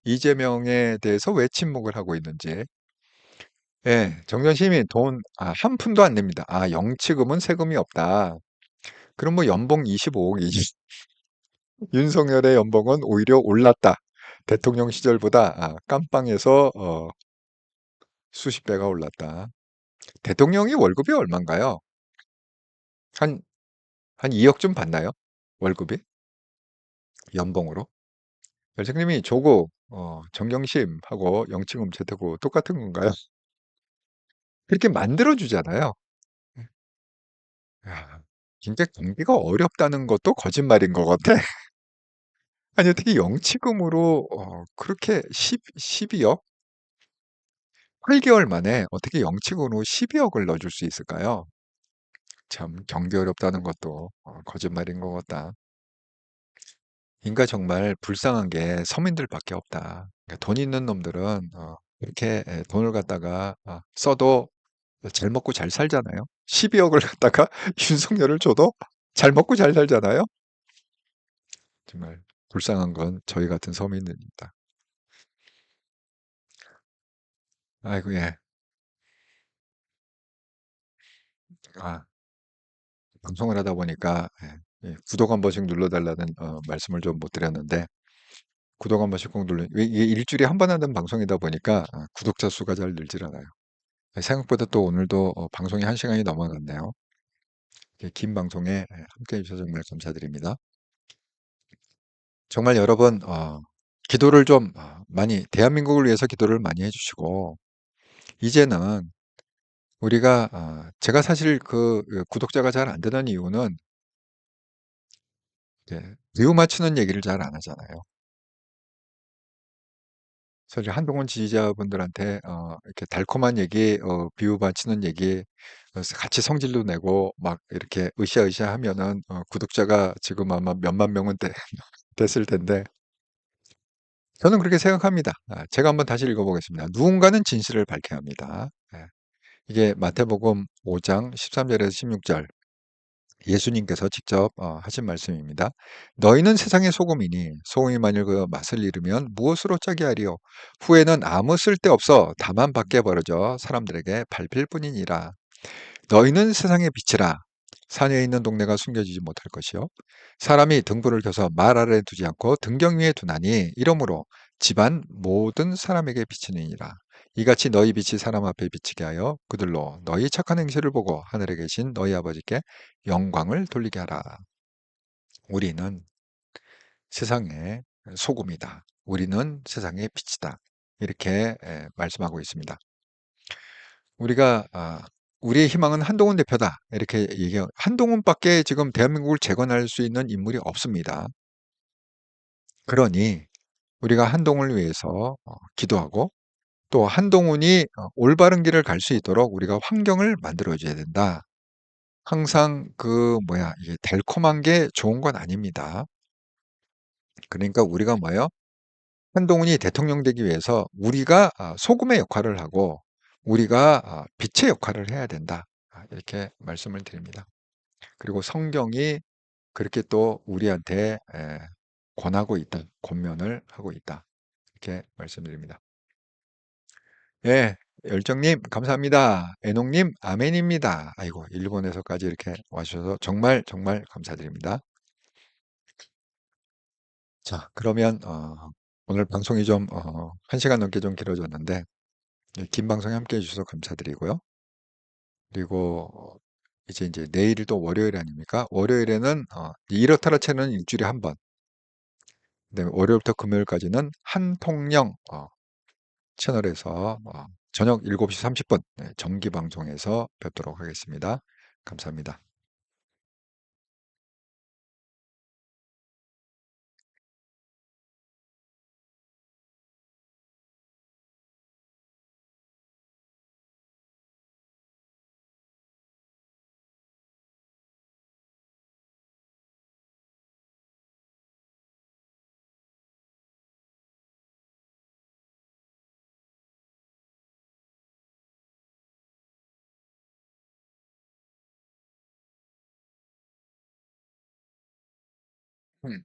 이재명에 대해서 왜 침묵을 하고 있는지. 예, 정전 시민 한 푼도 안 냅니다. 영치금은 세금이 없다. 그럼 뭐 연봉 25억이지. 윤석열의 연봉은 오히려 올랐다. 대통령 시절보다 깜빵에서 수십 배가 올랐다. 대통령이 월급이 얼마인가요? 한, 한 2억쯤 받나요? 월급이? 연봉으로? 열생님이 조국, 정경심하고 영치금 재테고 똑같은 건가요? 그렇게 만들어주잖아요. 야, 진짜 경기가 어렵다는 것도 거짓말인 것 같아. 아니, 어떻게 영치금으로 그렇게 12억? 8개월 만에 어떻게 영치금으로 12억을 넣어줄 수 있을까요? 참 경기 어렵다는 것도 거짓말인 것 같다. 인가 정말 불쌍한 게 서민들밖에 없다. 그러니까 돈 있는 놈들은 이렇게 돈을 갖다가 써도 잘 먹고 잘 살잖아요. 12억을 갖다가 윤석열을 줘도 잘 먹고 잘 살잖아요. 정말 불쌍한 건 저희 같은 서민들입니다. 아이고 예. 아, 방송을 하다 보니까 구독 한 번씩 눌러달라는 말씀을 좀 못 드렸는데 구독 한 번씩 꼭 이게 일주일에 한 번 하는 방송이다 보니까 구독자 수가 잘 늘질 않아요. 생각보다 또 오늘도 방송이 1시간이 넘어갔네요. 이렇게 긴 방송에 함께 해주셔서 정말 감사드립니다. 정말 여러분, 기도를 좀 많이, 대한민국을 위해서 기도를 많이 해주시고, 이제는 우리가, 제가 사실 구독자가 잘 안 되는 이유는, 이제 뷰 맞추는 얘기를 잘 안 하잖아요. 사실 한동훈 지지자분들한테 이렇게 달콤한 얘기 비유 바치는 얘기 같이 성질도 내고 막 이렇게 으쌰으쌰 하면은 구독자가 지금 아마 몇만 명은 됐을 텐데 저는 그렇게 생각합니다. 제가 한번 다시 읽어보겠습니다. 누군가는 진실을 밝혀야 합니다. 예. 이게 마태복음 5장 13절에서 16절 예수님께서 직접 하신 말씀입니다. 너희는 세상의 소금이니 소금이 만일 그 맛을 잃으면 무엇으로 짜게 하리요? 후에는 아무 쓸데없어 다만 밖에 버려져 사람들에게 밟힐 뿐이니라. 너희는 세상의 빛이라. 산에 있는 동네가 숨겨지지 못할 것이요. 사람이 등불을 켜서 말 아래에 두지 않고 등경 위에 두나니 이러므로 집안 모든 사람에게 비치느니라. 이같이 너희 빛이 사람 앞에 비치게 하여 그들로 너희 착한 행실을 보고 하늘에 계신 너희 아버지께 영광을 돌리게 하라. 우리는 세상의 소금이다. 우리는 세상의 빛이다. 이렇게 말씀하고 있습니다. 우리가 우리의 희망은 한동훈 대표다. 이렇게 얘기해요. 한동훈밖에 지금 대한민국을 재건할 수 있는 인물이 없습니다. 그러니 우리가 한동훈을 위해서 기도하고 또 한동훈이 올바른 길을 갈 수 있도록 우리가 환경을 만들어 줘야 된다. 항상 이게 달콤한 게 좋은 건 아닙니다. 그러니까 우리가 뭐예요? 한동훈이 대통령 되기 위해서 우리가 소금의 역할을 하고 우리가 빛의 역할을 해야 된다. 이렇게 말씀을 드립니다. 그리고 성경이 그렇게 또 우리한테 권하고 있다. 권면을 하고 있다. 이렇게 말씀드립니다. 예, 열정님 감사합니다. 애농님 아멘입니다. 아이고 일본에서까지 이렇게 와주셔서 정말 정말 감사드립니다. 자, 그러면 오늘 방송이 좀 1시간 넘게 좀 길어졌는데 긴 방송에 함께 해주셔서 감사드리고요. 그리고 이제 내일이 또 월요일 아닙니까? 월요일에는 이렇다라 채널은 일주일에 한 번. 그다음에 월요일부터 금요일까지는 한통령 채널에서 저녁 7시 30분 정기 방송에서 뵙도록 하겠습니다. 감사합니다. 음.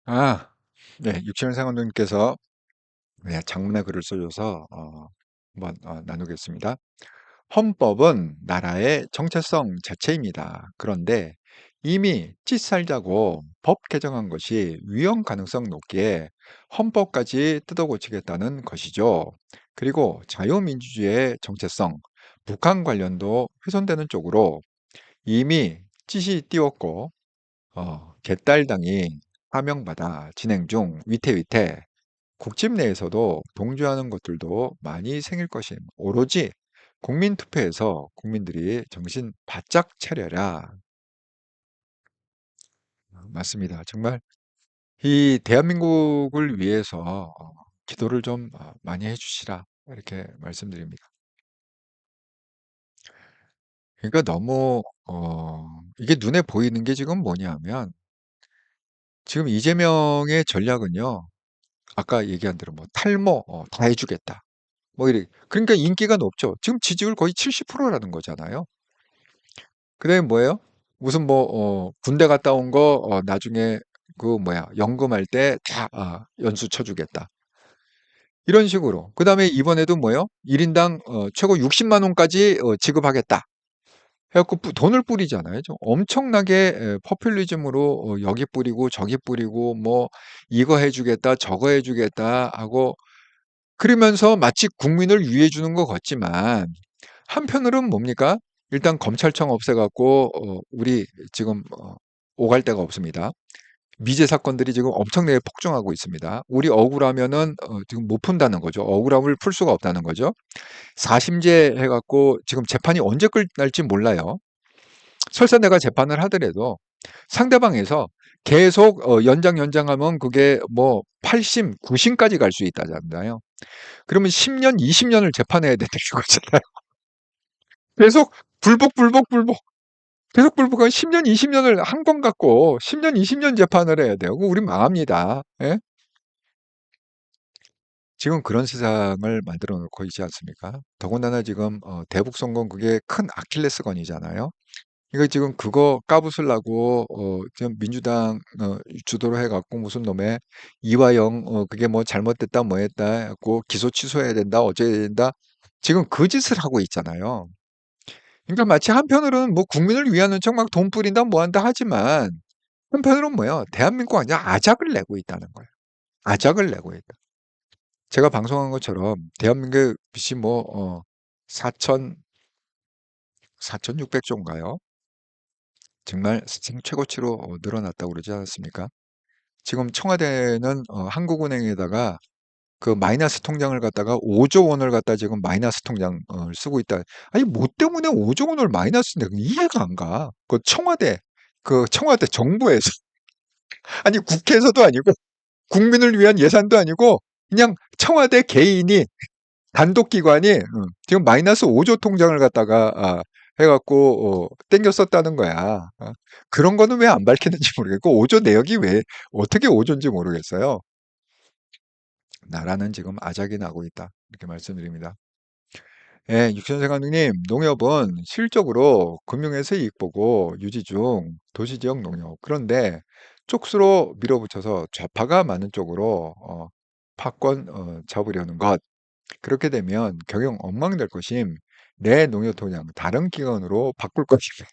아, 네, 육칠년 상원님께서 네, 장문의 글을 써줘서 한번 나누겠습니다. 헌법은 나라의 정체성 자체입니다. 그런데 이미 찢살자고 법 개정한 것이 위헌 가능성 높기에 헌법까지 뜯어고치겠다는 것이죠. 그리고 자유민주주의의 정체성, 북한 관련도 훼손되는 쪽으로 이미 찢이 띄웠고 개딸당이 하명받아 진행 중 위태위태 국집 내에서도 동조하는 것들도 많이 생길 것임. 오로지 국민투표에서 국민들이 정신 바짝 차려라. 맞습니다. 정말 이 대한민국을 위해서 기도를 좀 많이 해주시라. 이렇게 말씀드립니다. 그러니까 너무 이게 눈에 보이는 게 지금 뭐냐면 지금 이재명의 전략은요. 아까 얘기한 대로 뭐 탈모 다 해주겠다. 뭐 이래. 그러니까 인기가 높죠. 지금 지지율 거의 70%라는 거잖아요. 그다음에 뭐예요? 무슨 뭐 군대 갔다 온 거 나중에 연금할 때 다 연수 쳐주겠다. 이런 식으로. 그다음에 이번에도 뭐예요? 1인당 최고 60만 원까지 지급하겠다. 해갖고 돈을 뿌리잖아요. 좀 엄청나게 포퓰리즘으로 여기 뿌리고 저기 뿌리고 뭐 이거 해주겠다 저거 해주겠다 하고 그러면서 마치 국민을 위해 주는 것 같지만 한편으로는 뭡니까? 일단 검찰청 없애갖고 우리 지금 오갈 데가 없습니다. 미제 사건들이 지금 엄청나게 폭증하고 있습니다. 우리 억울하면은 지금 못 푼다는 거죠. 억울함을 풀 수가 없다는 거죠. 사심제 해갖고 지금 재판이 언제 끝날지 몰라요. 설사 내가 재판을 하더라도 상대방에서 계속 연장하면 그게 뭐 8심, 9심까지 갈 수 있다잖아요. 그러면 10년, 20년을 재판해야 되는 거잖아요. 계속 불복. 계속 불복하면 10년, 20년을 한 건 갖고 10년, 20년 재판을 해야 돼요. 그럼 우리 망합니다. 예? 지금 그런 세상을 만들어 놓고 있지 않습니까? 더군다나 지금 대북 선거는 그게 큰 아킬레스건이잖아요. 이거 지금 그거 까부수려고 지금 민주당 주도로 해갖고 무슨 놈의 이화영 그게 뭐 잘못됐다 뭐 했다 해갖고 기소 취소해야 된다 어쩌야 된다 지금 그 짓을 하고 있잖아요. 그러니까 마치 한편으로는 뭐 국민을 위하는 척 막 돈 뿌린다 뭐 한다 하지만 한편으로는 뭐야 대한민국 아니야 아작을 내고 있다는 거예요. 아작을 내고 있다. 제가 방송한 것처럼 대한민국이 뭐 4천 4,600조인가요? 정말 생 최고치로 늘어났다고 그러지 않았습니까? 지금 청와대는 한국은행에다가 그 마이너스 통장을 갖다가 5조 원을 갖다 지금 마이너스 통장을 쓰고 있다. 아니 뭐 때문에 5조 원을 마이너스인데 이해가 안 가. 그 청와대 정부에서 아니 국회에서도 아니고 국민을 위한 예산도 아니고 그냥 청와대 개인이 단독 기관이 지금 마이너스 5조 통장을 갖다가 해갖고 땡겨 썼다는 거야. 그런 거는 왜 안 밝히는지 모르겠고 5조 내역이 왜 어떻게 5조인지 모르겠어요. 나라는 지금 아작이 나고 있다. 이렇게 말씀드립니다. 예, 육선생 감독님, 농협은 실적으로 금융에서 이익 보고 유지 중 도시지역 농협. 그런데 쪽수로 밀어붙여서 좌파가 많은 쪽으로 파권 잡으려는 것. 그렇게 되면 경영 엉망될 것임. 내 농협 통장 다른 기관으로 바꿀 것입니다.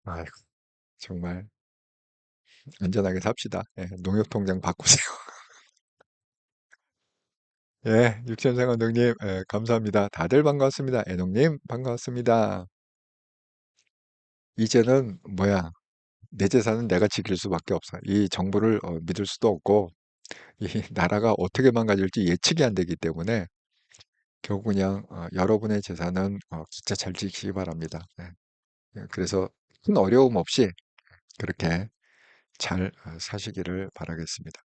아이고, 정말 안전하게 삽시다. 예, 농협 통장 바꾸세요. 예, 육선생 감독님, 예, 감사합니다. 다들 반갑습니다. 애농님, 반갑습니다. 이제는 뭐야? 내 재산은 내가 지킬 수밖에 없어. 이 정부를 믿을 수도 없고, 이 나라가 어떻게 망가질지 예측이 안 되기 때문에 결국 그냥 여러분의 재산은 진짜 잘 지키기 바랍니다. 네. 예, 그래서 큰 어려움 없이 그렇게 잘 사시기를 바라겠습니다.